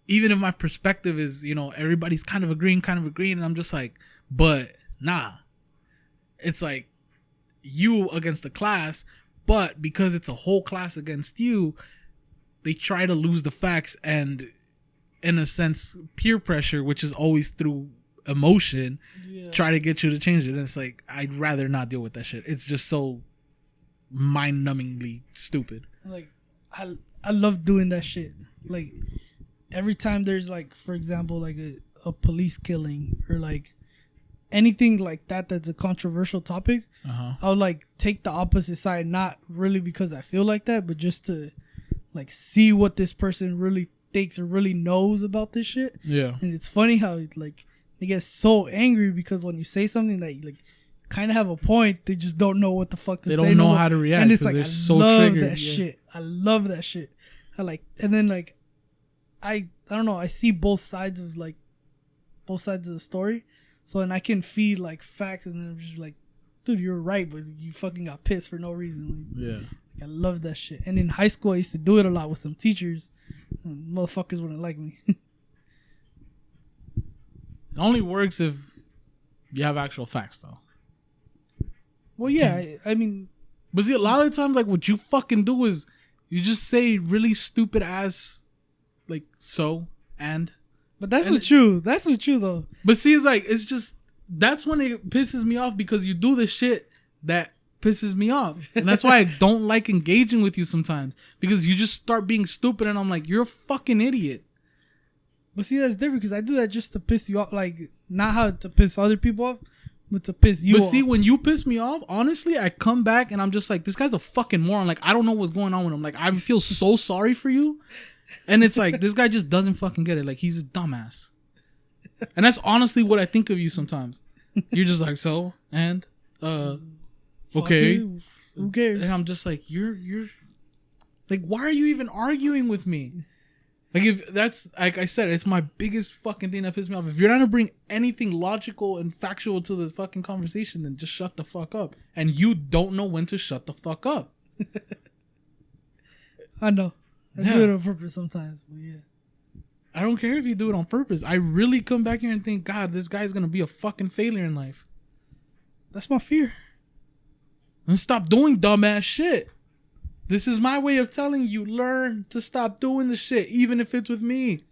even if my perspective is, you know, everybody's kind of agreeing, and I'm just like, but nah. It's like you against the class, but because it's a whole class against you, they try to lose the facts and, in a sense, peer pressure, which is always through emotion, try to get you to change it. And it's like, I'd rather not deal with that shit. It's just so mind-numbingly stupid. Like, I love doing that shit. Like, every time there's like, for example, like a police killing or like anything like that that's a controversial topic, I'll like take the opposite side, not really because I feel like that, but just to like see what this person really thinks or really knows about this shit. Yeah. And it's funny how like they get so angry because when you say something that you like kind of have a point, they just don't know what the fuck to say. They don't know how to react. And it's like, I so love triggered. that shit. I love that shit. I like, and then like, I don't know, I see both sides of the story. So then I can feed like facts, and then I'm just like, dude, you're right, but you fucking got pissed for no reason. Like, Yeah. I love that shit. And in high school, I used to do it a lot with some teachers. And motherfuckers wouldn't like me. It only works if you have actual facts, though. Well, yeah, I mean, but see, a lot of the times, like, what you fucking do is you just say really stupid ass, like, so, and. But that's what you, though. But see, it's like, it's just, that's when it pisses me off, because you do the shit that pisses me off. And that's why I don't like engaging with you sometimes, because you just start being stupid, and I'm like, you're a fucking idiot. But see, that's different, because I do that just to piss you off. Like, not how to piss other people off, but to piss you off. But see, when you piss me off, honestly, I come back and I'm just like, this guy's a fucking moron. Like, I don't know what's going on with him. Like, I feel so sorry for you. And it's like, this guy just doesn't fucking get it. Like, he's a dumbass. And that's honestly what I think of you sometimes. You're just like, so, and, okay. Who cares? And I'm just like, you're Like, why are you even arguing with me? Like, if that's, like I said, it's my biggest fucking thing that pisses me off. If you're not gonna bring anything logical and factual to the fucking conversation, then just shut the fuck up. And you don't know when to shut the fuck up. I know. I do it on purpose sometimes, but yeah. I don't care if you do it on purpose. I really come back here and think, God, this guy's gonna be a fucking failure in life. That's my fear. And stop doing dumbass shit. This is my way of telling you, learn to stop doing the shit, even if it's with me.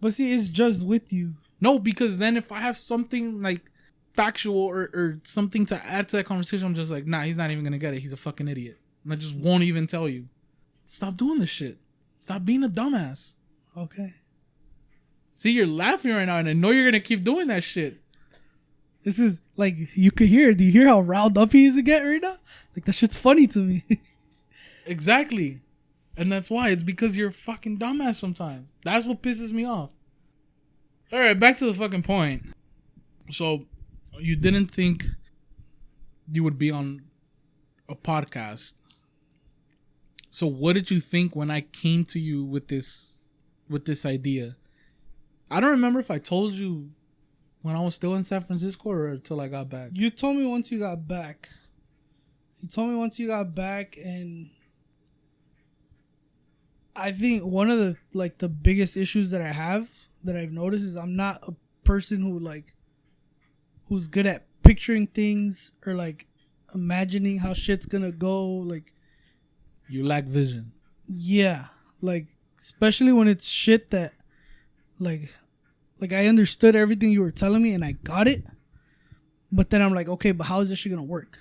But see, it's just with you. No, because then if I have something like factual or something to add to that conversation, I'm just like, nah, he's not even gonna get it. He's a fucking idiot. And I just won't even tell you. Stop doing this shit. Stop being a dumbass. Okay. See, you're laughing right now, and I know you're gonna keep doing that shit. This is like, you could hear. Do you hear how riled up he is to get right now? Like, that shit's funny to me. Exactly. And that's why. It's because you're a fucking dumbass sometimes. That's what pisses me off. Alright, back to the fucking point. So, you didn't think you would be on a podcast. So, what did you think when I came to you with this idea? I don't remember if I told you when I was still in San Francisco or until I got back. You told me once you got back. And I think one of the biggest issues that I have, that I've noticed, is I'm not a person who's good at picturing things or like imagining how shit's gonna go. Like, you lack vision. Yeah, like, especially when it's shit that like I understood everything you were telling me and I got it, but then I'm like, okay, but how is this shit gonna work?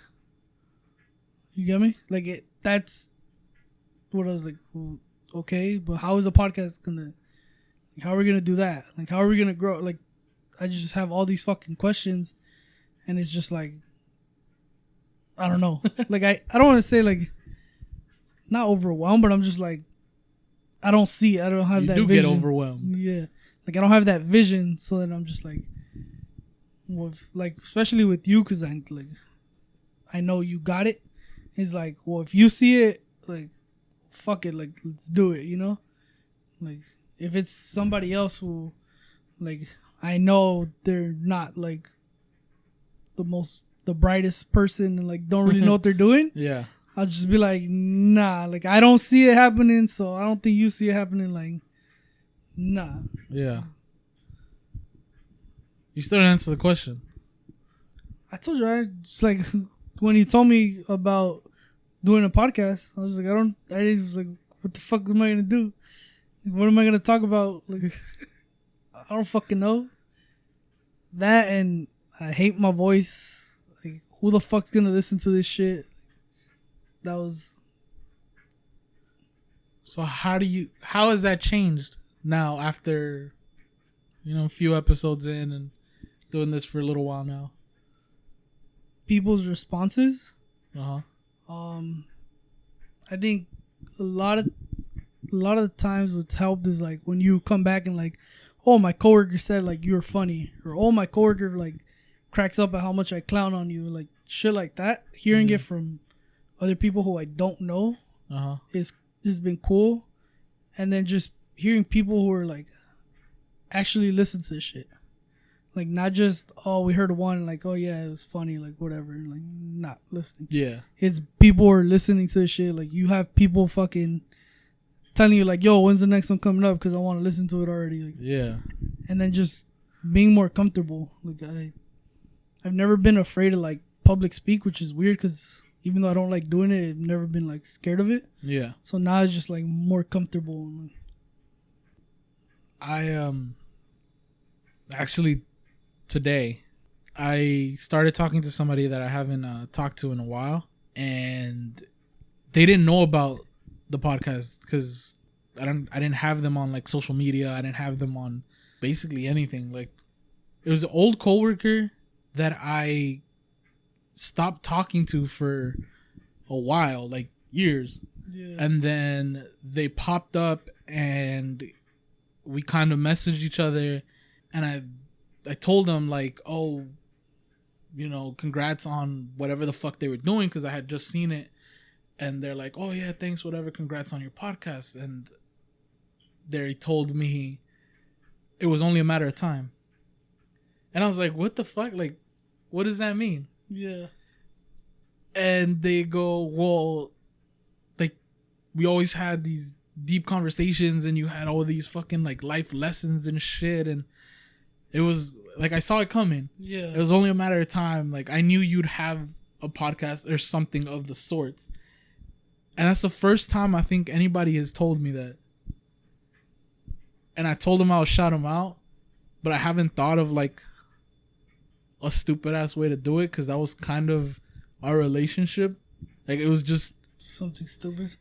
You get me? Like, that's what I was like, well, okay, but how is a podcast gonna, like, how are we gonna do that? Like, how are we gonna grow? Like, I just have all these fucking questions, and it's just like, I don't know. Like, I don't want to say, like, not overwhelmed, but I'm just like, I don't see it. I don't have that vision. You do get overwhelmed. Yeah. Like, I don't have that vision, so then I'm just like, with, like, especially with you, because I know you got it. It's like, well, if you see it, like, fuck it, like, let's do it, you know? Like, if it's somebody else who, like, I know they're not, like, the brightest person and, like, don't really know what they're doing. Yeah. I'll just be like, nah, like, I don't see it happening, so I don't think you see it happening, like, nah. Yeah. You still didn't answer the question. I told you, I just, like, when you told me about doing a podcast, I was like, I was like, what the fuck am I gonna do? What am I gonna talk about? Like, I don't fucking know. That, and I hate my voice. Like, who the fuck's gonna listen to this shit? That was. So how has that changed now after, a few episodes in and doing this for a little while now? People's responses. Uh-huh. I think a lot of the times what's helped is like when you come back and like, oh, my coworker said like you were funny, or oh, my coworker like cracks up at how much I clown on you, like shit like that. Hearing it from other people who I don't know has been cool, and then just hearing people who are like actually listen to this shit. Like, not just, oh, we heard one, like, oh, yeah, it was funny, like, whatever. Like, not listening. Yeah. It's people are listening to the shit. Like, you have people fucking telling you, like, yo, when's the next one coming up? Because I want to listen to it already. Like, yeah. And then just being more comfortable. Like, I've never been afraid to, like, public speak, which is weird because even though I don't like doing it, I've never been, like, scared of it. Yeah. So now it's just, like, more comfortable. Actually, today I started talking to somebody that I haven't talked to in a while, and they didn't know about the podcast because I didn't have them on like social media. I didn't have them on basically anything. Like, it was an old coworker that I stopped talking to for a while, like years. Yeah. And then they popped up and we kind of messaged each other, and I told them like, oh, congrats on whatever the fuck they were doing, because I had just seen it, and they're like, "Oh yeah, thanks, whatever, congrats on your podcast." And they told me it was only a matter of time. And I was like, "What the fuck? Like, what does that mean?" Yeah. And they go, "Well, like, we always had these deep conversations, and you had all these fucking like life lessons and shit, and it was like I saw it coming. Yeah. It was only a matter of time. Like, I knew you'd have a podcast or something of the sorts." And that's the first time I think anybody has told me that. And I told them I'll shout them out, but I haven't thought of like a stupid ass way to do it, because that was kind of our relationship. Like, it was just something stupid.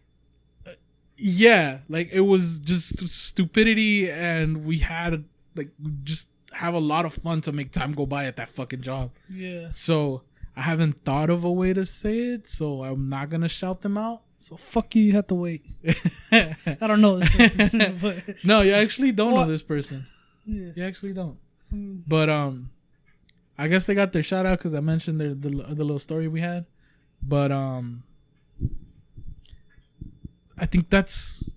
Yeah, like it was just stupidity, and we had like just have a lot of fun to make time go by at that fucking job. Yeah. So I haven't thought of a way to say it, so I'm not gonna shout them out. So fuck you. You have to wait. I don't know this person, but no, you actually don't know this person. Yeah. You actually don't. But I guess they got their shout out because I mentioned the little story we had. But I think that's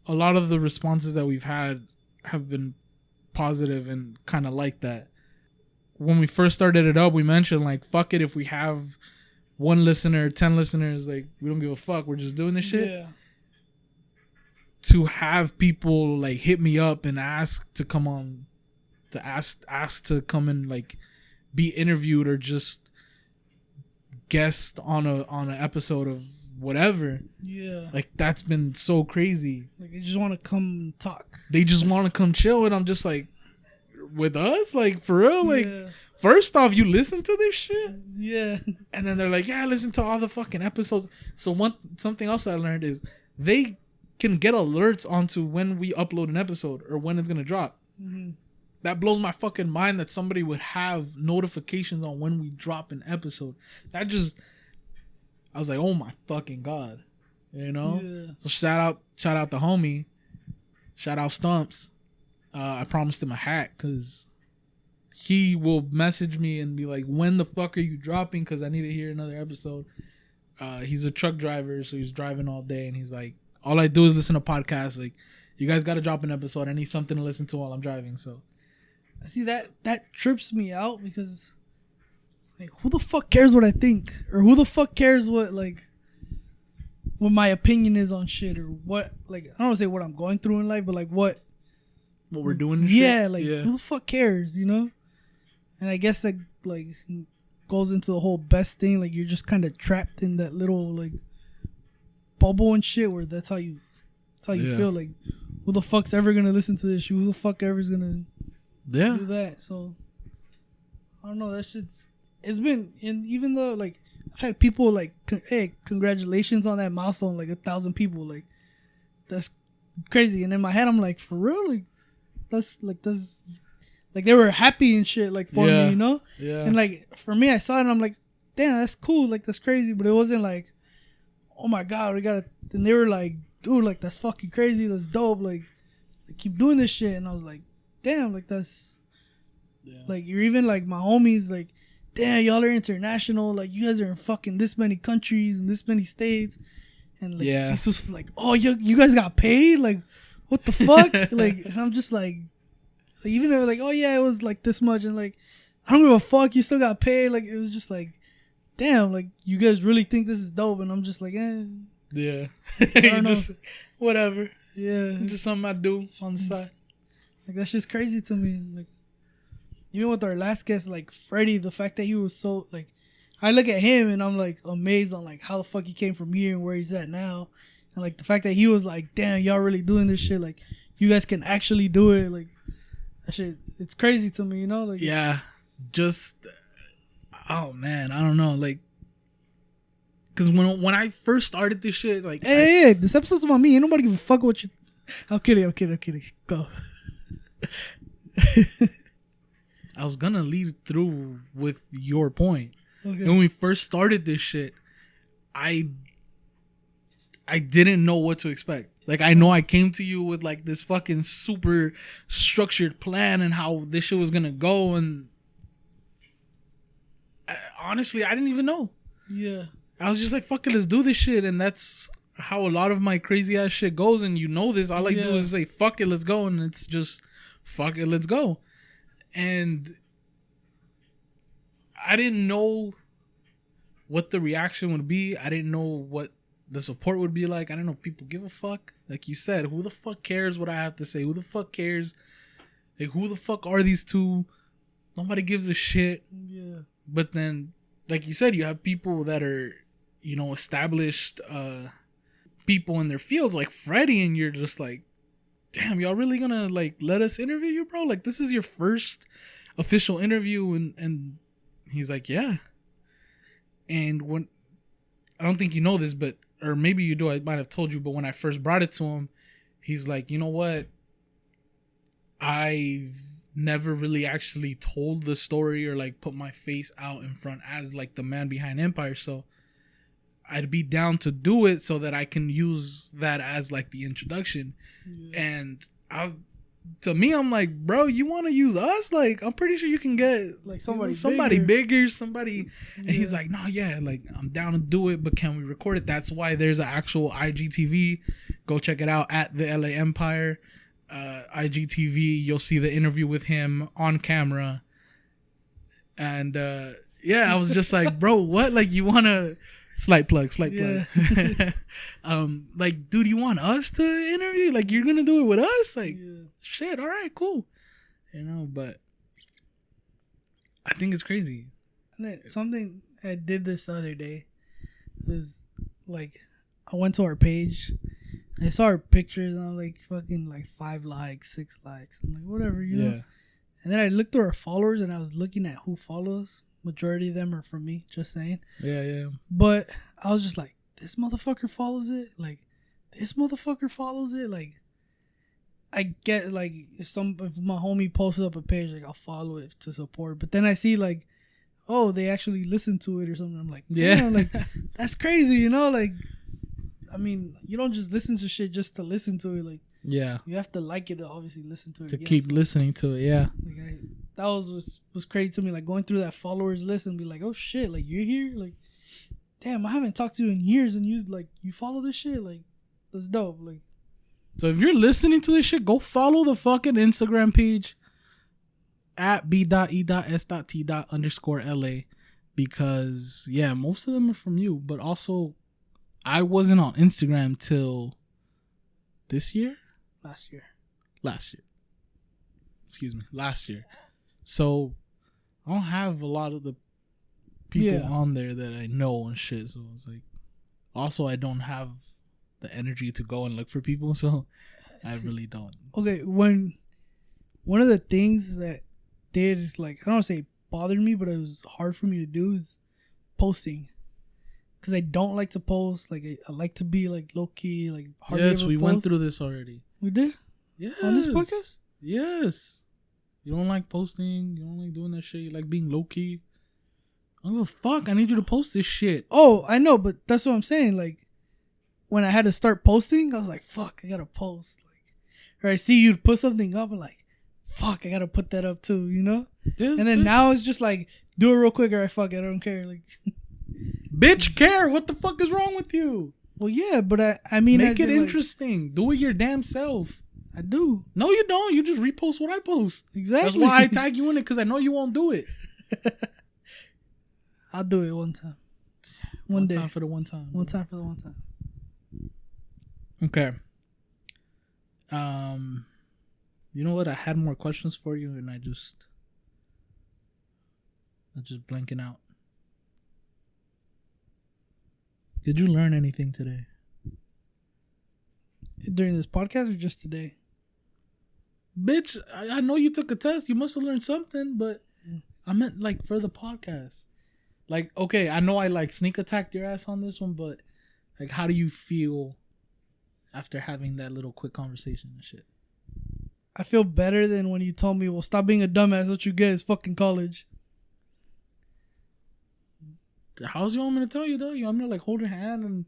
a lot of the responses that we've had have been positive and kind of like that. When we first started it up, we mentioned like, fuck it, if we have 1 listener, 10 listeners, like, we don't give a fuck, we're just doing this shit. Yeah. To have people like hit me up and ask to come on, to ask to come and like be interviewed or just guest on an episode of whatever. Yeah. Like, that's been so crazy. Like, they just want to come and talk. They just want to come chill, and I'm just like, with us? Like, for real? Like, yeah. First off, you listen to this shit? Yeah. And then they're like, yeah, listen to all the fucking episodes. So something else I learned is they can get alerts onto when we upload an episode or when it's going to drop. Mm-hmm. That blows my fucking mind that somebody would have notifications on when we drop an episode. I was like, oh my fucking God. You know? Yeah. So shout out the homie. Shout out Stumps. I promised him a hat because he will message me and be like, when the fuck are you dropping? Because I need to hear another episode. He's a truck driver, so he's driving all day, and he's like, all I do is listen to podcasts. Like, you guys got to drop an episode. I need something to listen to while I'm driving. So I see that trips me out because, like, who the fuck cares what I think, or who the fuck cares what my opinion is on shit, or what, like, I don't want to say what I'm going through in life, but like what we're doing. And yeah, shit? Like, who the fuck cares, you know? And I guess that like goes into the whole best thing. Like, you're just kind of trapped in that little like bubble and shit where that's how you feel. Like, who the fuck's ever gonna listen to this shit? Who the fuck ever's gonna do that? So I don't know. That shit's, it's been, and even though like I've had people like, hey, congratulations on that milestone, like 1,000 people, like that's crazy. And in my head I'm like, for real, like that's like they were happy and shit, like for me, you know? Yeah. And like for me, I saw it and I'm like, damn, that's cool, like that's crazy. But it wasn't like, oh my God, we gotta. And they were like, dude, like that's fucking crazy, that's dope, like keep doing this shit. And I was like, damn, like that's like, you're even like my homies, like, damn, y'all are international, like you guys are in fucking this many countries and this many states. And like this was like, oh, you guys got paid, like what the fuck? Like, and I'm just like even though like, oh yeah, it was like this much, and like I don't give a fuck, you still got paid. Like, it was just like, damn, like you guys really think this is dope. And I'm just like, yeah, I don't know. Just whatever. Yeah, just something I do on the side. Like, that's just crazy to me. Like, even with our last guest, like Freddie, the fact that he was so like, I look at him and I'm like amazed on like how the fuck he came from here and where he's at now. And like the fact that he was like, damn, y'all really doing this shit, like you guys can actually do it. Like, that shit, it's crazy to me, you know? Like, yeah, just, oh man, I don't know, like, because when I first started this shit, like, hey, this episode's about me. Ain't nobody give a fuck what you. I'm kidding. Go. I was gonna lead through with your point. Okay. When we first started this shit, I didn't know what to expect. Like, I know I came to you with like this fucking super structured plan and how this shit was gonna go, and honestly, I didn't even know. Yeah. I was just like, fuck it, let's do this shit. And that's how a lot of my crazy ass shit goes. And you know this. All I do is say, fuck it, let's go. And it's just, fuck it, let's go. And I didn't know what the reaction would be. I didn't know what the support would be like. I didn't know if people give a fuck. Like you said, who the fuck cares what I have to say? Who the fuck cares? Like, who the fuck are these two? Nobody gives a shit. Yeah. But then, like you said, you have people that are, you know, established people in their fields like Freddie, and you're just like, damn, y'all really gonna like let us interview you, bro? Like, this is your first official interview. And he's like, yeah. And when, I don't think you know this, but, or maybe you do, I might have told you, but when I first brought it to him, he's like, you know what? I've never really actually told the story or like put my face out in front as like the man behind Empire. So I'd be down to do it so that I can use that as like the introduction. Yeah. And to me, I'm like, bro, you want to use us? Like, I'm pretty sure you can get like somebody bigger, somebody. And he's like, no, yeah, like I'm down to do it, but can we record it? That's why there's an actual IGTV. Go check it out at the LA Empire. IGTV. You'll see the interview with him on camera. And yeah, I was just like, bro, what? Like, you want to... Slight plug. Like, dude, you want us to interview? Like, you're gonna do it with us? Like, shit, all right, cool. You know, but I think it's crazy. And then something I did this the other day was like, I went to our page, I saw our pictures, and I was like, fucking like 5 likes, 6 likes. I'm like, whatever, you know. And then I looked through our followers, and I was looking at who follows. Majority of them are from me, just saying. Yeah. But I was just like, this motherfucker follows it. Like, this motherfucker follows it. Like, I get, like, if my homie posts up a page, like, I'll follow it to support. But then I see, like, oh, they actually listen to it or something. I'm like, yeah, like, that's crazy, you know? Like, I mean, you don't just listen to shit just to listen to it. Like, yeah, you have to like it to obviously listen to it. To keep listening to it, yeah. Like, that was crazy to me, like going through that followers list and be like, oh shit, like you're here, like damn, I haven't talked to you in years and you follow this shit, like that's dope. Like, so if you're listening to this shit, go follow the fucking Instagram page at b.e.s.t._LA, because yeah, most of them are from you, but also I wasn't on Instagram till last year. So I don't have a lot of the people on there that I know and shit. So it's like, also I don't have the energy to go and look for people. So I really don't. Okay, one of the things that did, like, I don't want to say bothered me, but it was hard for me to do is posting. Because I don't like to post. Like, I like to be like low key. Like, hardly yes, we went through this already. We did? Yes. On this podcast? Yes. You don't like posting. You don't like doing that shit. You like being low key. I don't give a fuck. I need you to post this shit. Oh, I know, but that's what I'm saying. Like, when I had to start posting, I was like, fuck, I gotta post. Like, or I see you put something up and like, fuck, I gotta put that up too, you know? Yes, and then now it's just like, do it real quick or I fuck it. I don't care. Like, bitch, care. What the fuck is wrong with you? Well, yeah, but I mean, make it interesting. Like, do it your damn self. I do. No, you don't. You just repost what I post. Exactly. That's why I tag you in it, because I know you won't do it. I'll do it one time. One day. Time for the one time. One time for the one time. Okay. You know what? I had more questions for you, and I just blanking out. Did you learn anything today? During this podcast or just today? Bitch, I know you took a test. You must have learned something, but I meant like for the podcast. Like, okay, I know I like sneak attacked your ass on this one, but like, how do you feel after having that little quick conversation and shit? I feel better than when you told me, well, stop being a dumbass. What you get is fucking college. How's you want me to tell you, though? You want me to like hold your hand and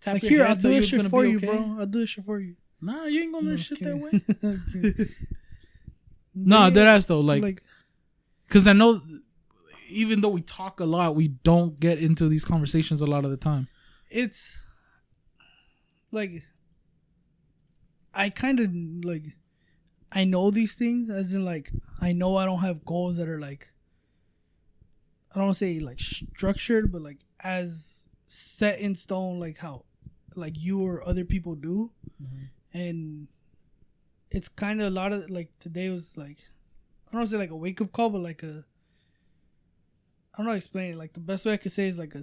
tap like, your here, head? I'll do this shit for you, bro. I'll do this shit for you. Nah, you ain't gonna learn shit that way. Nah, dead ass though. Like, because I know even though we talk a lot, we don't get into these conversations a lot of the time. It's like I kind of like I know these things, as in like I know I don't have goals that are like, I don't want to say like structured, but like as set in stone, like how like you or other people do. And it's kind of a lot of like today was like, I don't want to say like a wake up call, but like a, I don't know how to explain it. Like the best way I could say is like a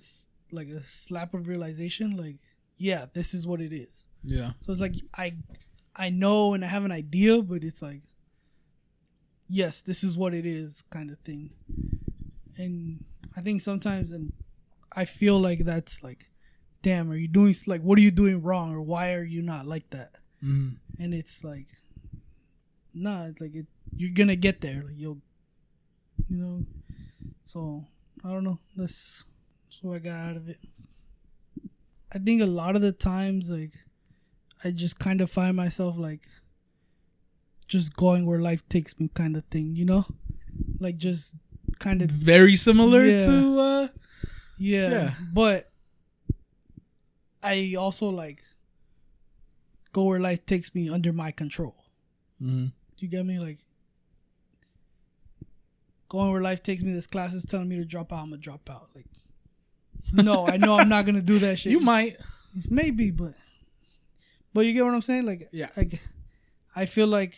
slap of realization. Like, yeah, this is what it is. Yeah. So it's like I know and I have an idea, but it's like, yes, this is what it is, kind of thing. And I think sometimes, and I feel like that's like, damn, are you doing like, what are you doing wrong, or why are you not like that? And it's like, nah, it's like you're gonna get there. Like you'll, you know. So I don't know. That's what I got out of it. I think a lot of the times, like, I just kind of find myself like just going where life takes me, kind of thing, you know, like just kind of very similar to yeah. But I also like go where life takes me under my control. Do you get me? Like going where life takes me. This class is telling me to drop out. I'm gonna drop out. Like, no, I know I'm not gonna do that shit. You might, maybe, but you get what I'm saying? Like, yeah. I feel like,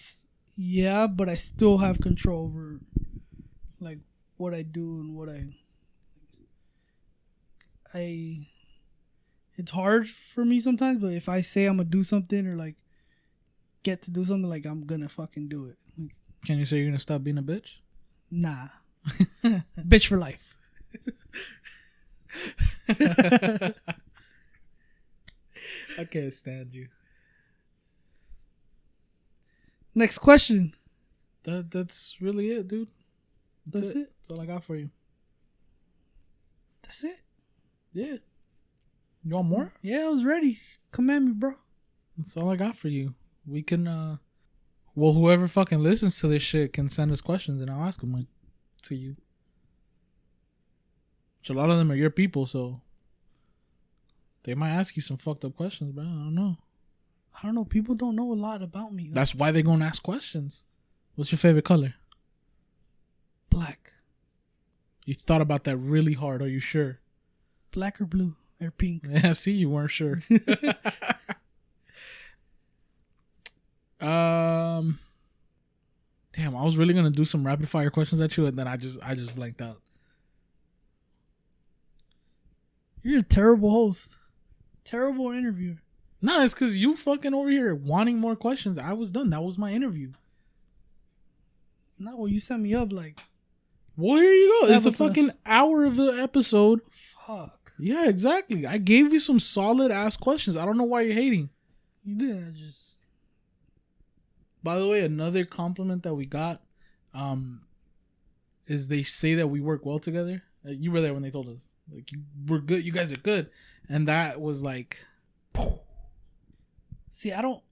yeah, but I still have control over like what I do and what I. It's hard for me sometimes, but if I say I'm gonna do something or like get to do something, like I'm gonna fucking do it. Like, can you say you're gonna stop being a bitch? Nah. Bitch for life. I can't stand you. Next question. That's really it, dude. That's it. That's all I got for you. That's it. Yeah. You want more? Yeah, I was ready. Come at me, bro. That's all I got for you. We can, well, whoever fucking listens to this shit can send us questions and I'll ask them to you. So a lot of them are your people, so they might ask you some fucked up questions, bro. I don't know. People don't know a lot about me, though. That's why they're gonna ask questions. What's your favorite color? Black. You thought about that really hard. Are you sure? Black or blue or pink? Yeah, see, you weren't sure. Damn, I was really gonna do some rapid fire questions at you, and then I just blanked out. You're a terrible host. Terrible interviewer. Nah, it's because you fucking over here wanting more questions. I was done. That was my interview. No, well, you set me up like. Well, here you go. It's a Sabotage. fucking hour of the episode. Fuck. Yeah, exactly. I gave you some solid ass questions. I don't know why you're hating. You did. I just. By the way, another compliment that we got is they say that we work well together. You were there when they told us. Like, we're good. You guys are good. And that was like... See, I don't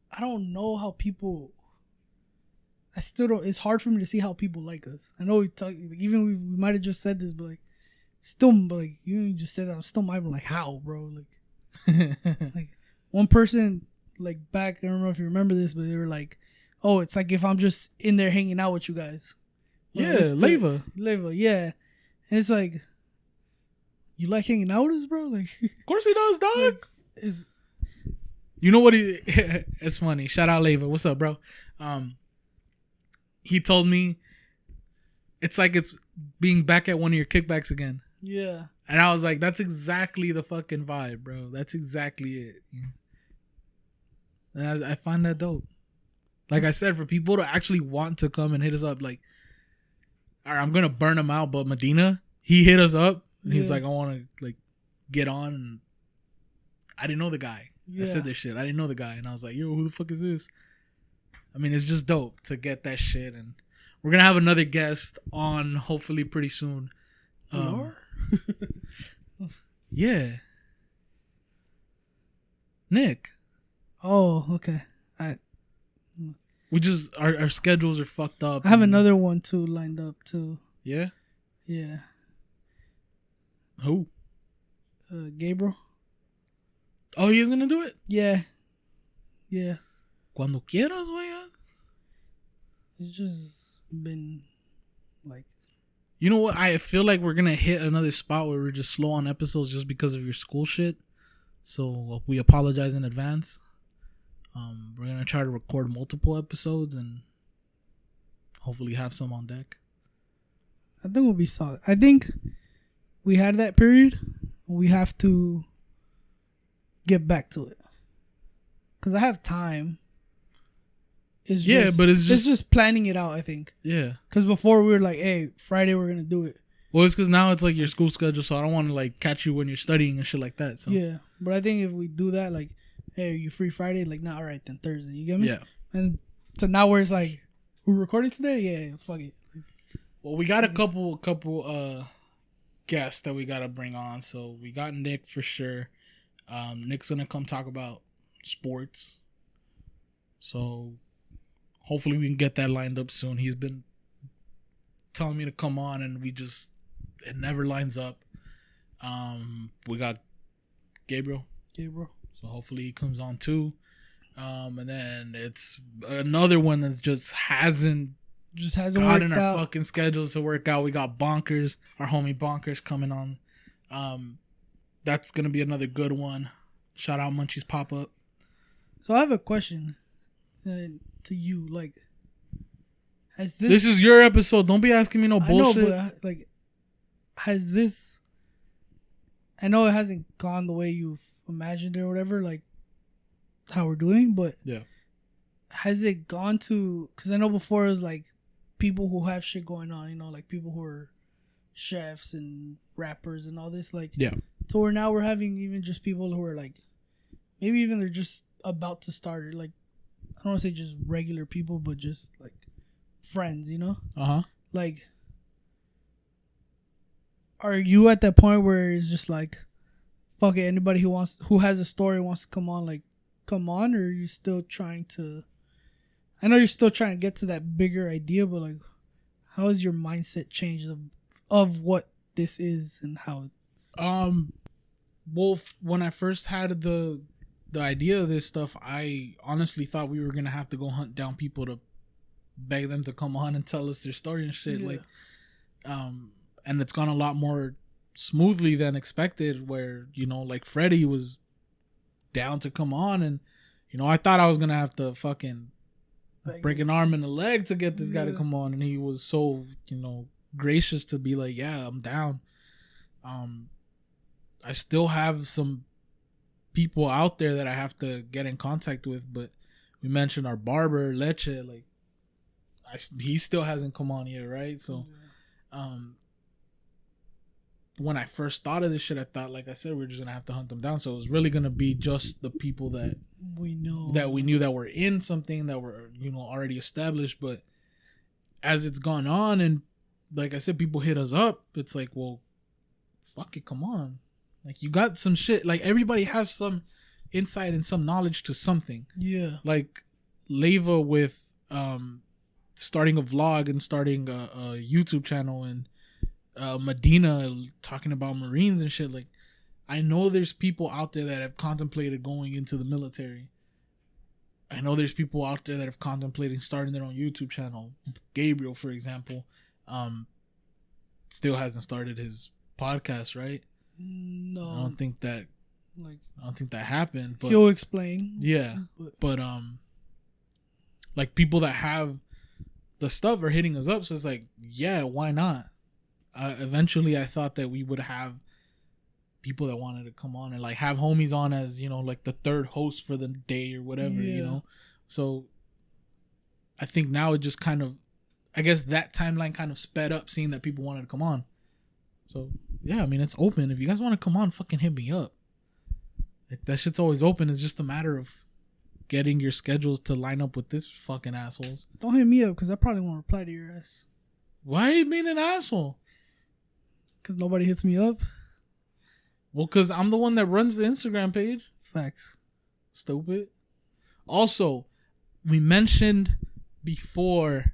know how people... I still don't... It's hard for me to see how people like us. I know we talk... Even we might have just said this, but like... Still, like, you just said that. I'm still might be like, how, bro? Like... like, one person, like, back... I don't know if you remember this, but they were like... Oh, it's like if I'm just in there hanging out with you guys. Yeah, Leva, yeah. And it's like, you like hanging out with us, bro? Like, of course he does, dog. Like, you know what he? It's funny. Shout out Leva. What's up, bro? He told me it's like it's being back at one of your kickbacks again. Yeah. And I was like, that's exactly the fucking vibe, bro. That's exactly it. And I find that dope. Like I said, for people to actually want to come and hit us up, like, all right, I'm gonna burn him out, but Medina, he hit us up and he's like, I want to like get on. And I didn't know the guy. I said this shit. I didn't know the guy, and I was like, yo, who the fuck is this? I mean, it's just dope to get that shit, and we're gonna have another guest on hopefully pretty soon. Yeah, Nick. Oh, okay. We just our schedules are fucked up. I have another one too lined up too. Yeah. Yeah. Who? Gabriel. Oh, he is gonna do it? Yeah. Yeah. Cuando quieras, güey. It's just been like. You know what? I feel like we're gonna hit another spot where we're just slow on episodes just because of your school shit. So we apologize in advance. We're gonna try to record multiple episodes and hopefully have some on deck. I think we'll be solid. I think we had that period. We have to get back to it because I have time. It's but it's just planning it out. I think. Yeah. Because before we were like, "Hey, Friday we're gonna do it." Well, it's because now it's like your school schedule, so I don't want to like catch you when you're studying and shit like that. So yeah, but I think if we do that, like, "Hey, are you free Friday?" Like, nah, all right then Thursday. You get me? Yeah. And so now where it's like, we're recording today. Yeah, fuck it. Well, we got a couple guests that we gotta bring on. So we got Nick for sure. Nick's gonna come talk about sports. So hopefully we can get that lined up soon. He's been telling me to come on, and it never lines up. We got Gabriel. So hopefully he comes on too. And then it's another one that just hasn't gotten our fucking schedules to work out. We got Bonkers, our homie Bonkers, coming on. That's gonna be another good one. Shout out Munchies Pop Up. So I have a question to you. Like, has this? This is your episode. Don't be asking me no bullshit. I know, but like, has this? I know it hasn't gone the way you've imagined it or whatever. Like, how we're doing, but yeah, has it gone to? Because I know before it was like people who have shit going on. You know, like people who are chefs and rappers and all this. Like, yeah. So we're having even just people who are like, maybe even they're just about to start it. Like, I don't want to say just regular people, but just like friends, you know? Like, are you at that point where it's just like, fuck it, anybody who has a story wants to come on, like, come on? Or are you still trying to, I know you're still trying to get to that bigger idea, but like, how has your mindset changed of what this is and how? Well, when I first had the idea of this stuff, I honestly thought we were gonna have to go hunt down people to beg them to come on and tell us their story and shit. Yeah. Like, and it's gone a lot more smoothly than expected. Where, you know, like Freddie was down to come on, and you know, I thought I was gonna have to fucking break an arm and a leg to get this guy to come on, and he was so, you know, gracious to be like, yeah, I'm down. I still have some people out there that I have to get in contact with, but we mentioned our barber Leche, like he still hasn't come on yet, right? So when I first thought of this shit, I thought, like I said, we're just gonna have to hunt them down. So it was really gonna be just the people that we knew that were in something, that were, you know, already established. But as it's gone on, and like I said, people hit us up, it's like, well, fuck it, come on. Like, you got some shit. Like, everybody has some insight and some knowledge to something. Yeah. Like, Leva with starting a vlog and starting a YouTube channel, and Medina talking about Marines and shit. Like, I know there's people out there that have contemplated going into the military. I know there's people out there that have contemplated starting their own YouTube channel. Gabriel, for example, still hasn't started his podcast, right? No, I don't think that happened. But he'll explain. Yeah, but like, people that have the stuff are hitting us up, so it's like, yeah, why not? Eventually, I thought that we would have people that wanted to come on and like have homies on as, you know, like the third host for the day or whatever, you know. So I think now it just kind of, I guess that timeline kind of sped up, seeing that people wanted to come on. So yeah, I mean, it's open. If you guys want to come on, fucking hit me up. Like, that shit's always open. It's just a matter of getting your schedules to line up with this fucking assholes. Don't hit me up, because I probably won't reply to your ass. Why are you being an asshole? Because nobody hits me up. Well, because I'm the one that runs the Instagram page. Facts. Stupid. Also, we mentioned before,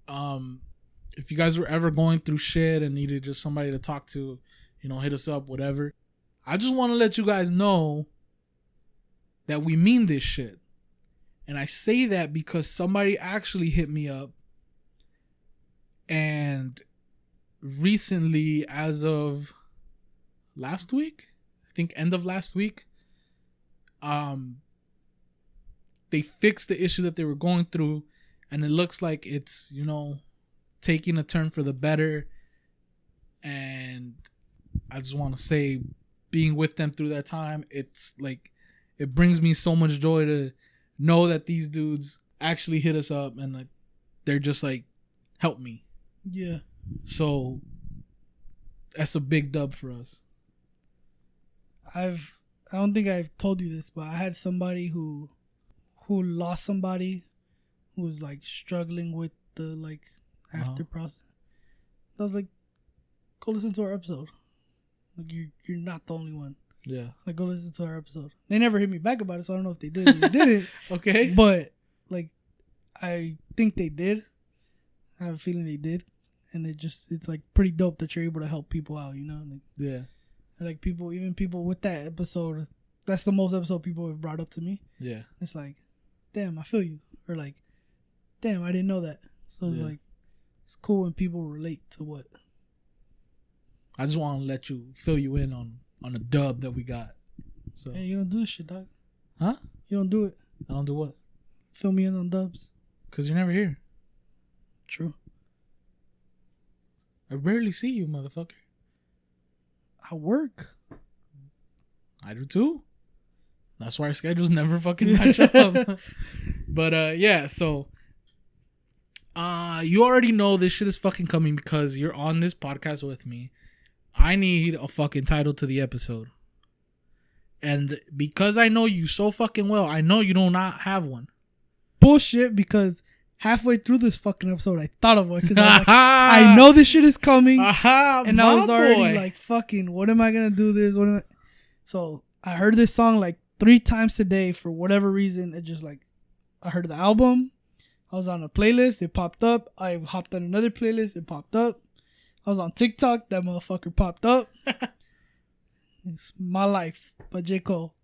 if you guys were ever going through shit and needed just somebody to talk to hit us up, whatever. I just want to let you guys know that we mean this shit. And I say that because somebody actually hit me up. And recently, as of last week, I think end of last week, they fixed the issue that they were going through. And it looks like it's, taking a turn for the better. And I just want to say, being with them through that time, it's like, it brings me so much joy to know that these dudes actually hit us up and like they're just like, help me. Yeah. So that's a big dub for us. I don't think I've told you this, but I had somebody who lost somebody who was like struggling with the like after process. I was like, go listen to our episode. Like you're not the only one. Yeah. Like go listen to our episode. They never hit me back about it, so I don't know if they did. They didn't. Okay. But like I think they did. I have a feeling they did. And it's like pretty dope that you're able to help people out, Like, yeah. Like people with that episode, that's the most episode people have brought up to me. Yeah. It's like, damn, I feel you. Or like, damn, I didn't know that. So it's like, it's cool when people relate to what. I just want to fill you in on a dub that we got. So. Hey, you don't do this shit, dog. Huh? You don't do it. I don't do what? Fill me in on dubs. Because you're never here. True. I rarely see you, motherfucker. I work. I do too. That's why our schedules never fucking match up. But yeah, so you already know this shit is fucking coming because you're on this podcast with me. I need a fucking title to the episode. And because I know you so fucking well, I know you do not have one. Bullshit, because halfway through this fucking episode, I thought of one. Because I was like, I know this shit is coming. And I was already like, fucking, what am I going to do this? So I heard this song like 3 times today for whatever reason. It just like, I heard the album. I was on a playlist. It popped up. I hopped on another playlist. It popped up. I was on TikTok. That motherfucker popped up. It's My Life by J. Cole.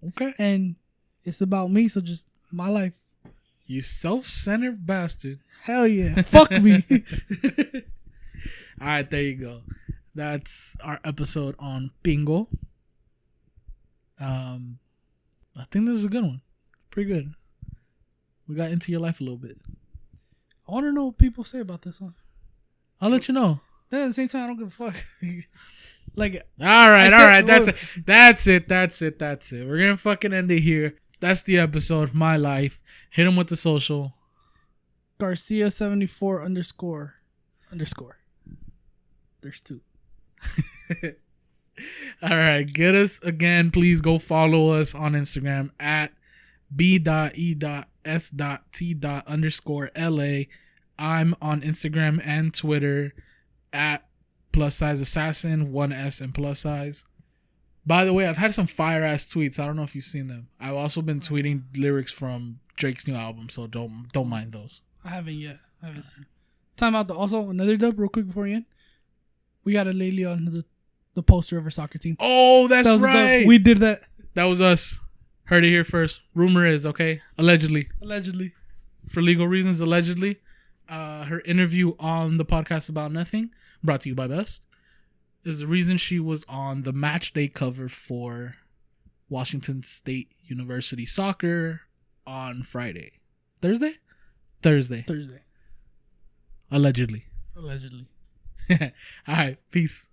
Okay. And it's about me, so just my life. You self-centered bastard. Hell yeah. Fuck me. All right, there you go. That's our episode on Pingo. I think this is a good one. Pretty good. We got into your life a little bit. I want to know what people say about this one. I'll let you know. Then at the same time, I don't give a fuck. Like, all right. That's it. We're gonna fucking end it here. That's the episode. My life. Hit him with the social. Garcia74 __. There's 2. All right. Get us again. Please go follow us on Instagram at b.e.s.t._LA. I'm on Instagram and Twitter at Plusizeassassin, 1S and plus size. By the way, I've had some fire ass tweets. I don't know if you've seen them. I've also been tweeting lyrics from Drake's new album, so don't mind those. I haven't yet. I haven't seen. Time out though. Also, another dub real quick before you end. We got a lady on the poster of our soccer team. Oh, that's right. We did that. That was us. Heard it here first. Rumor is, okay? Allegedly. For legal reasons, allegedly. Her interview on the podcast About Nothing, brought to you by Best, is the reason she was on the match day cover for Washington State University soccer on Friday. Thursday. Allegedly. Allegedly. All right. Peace.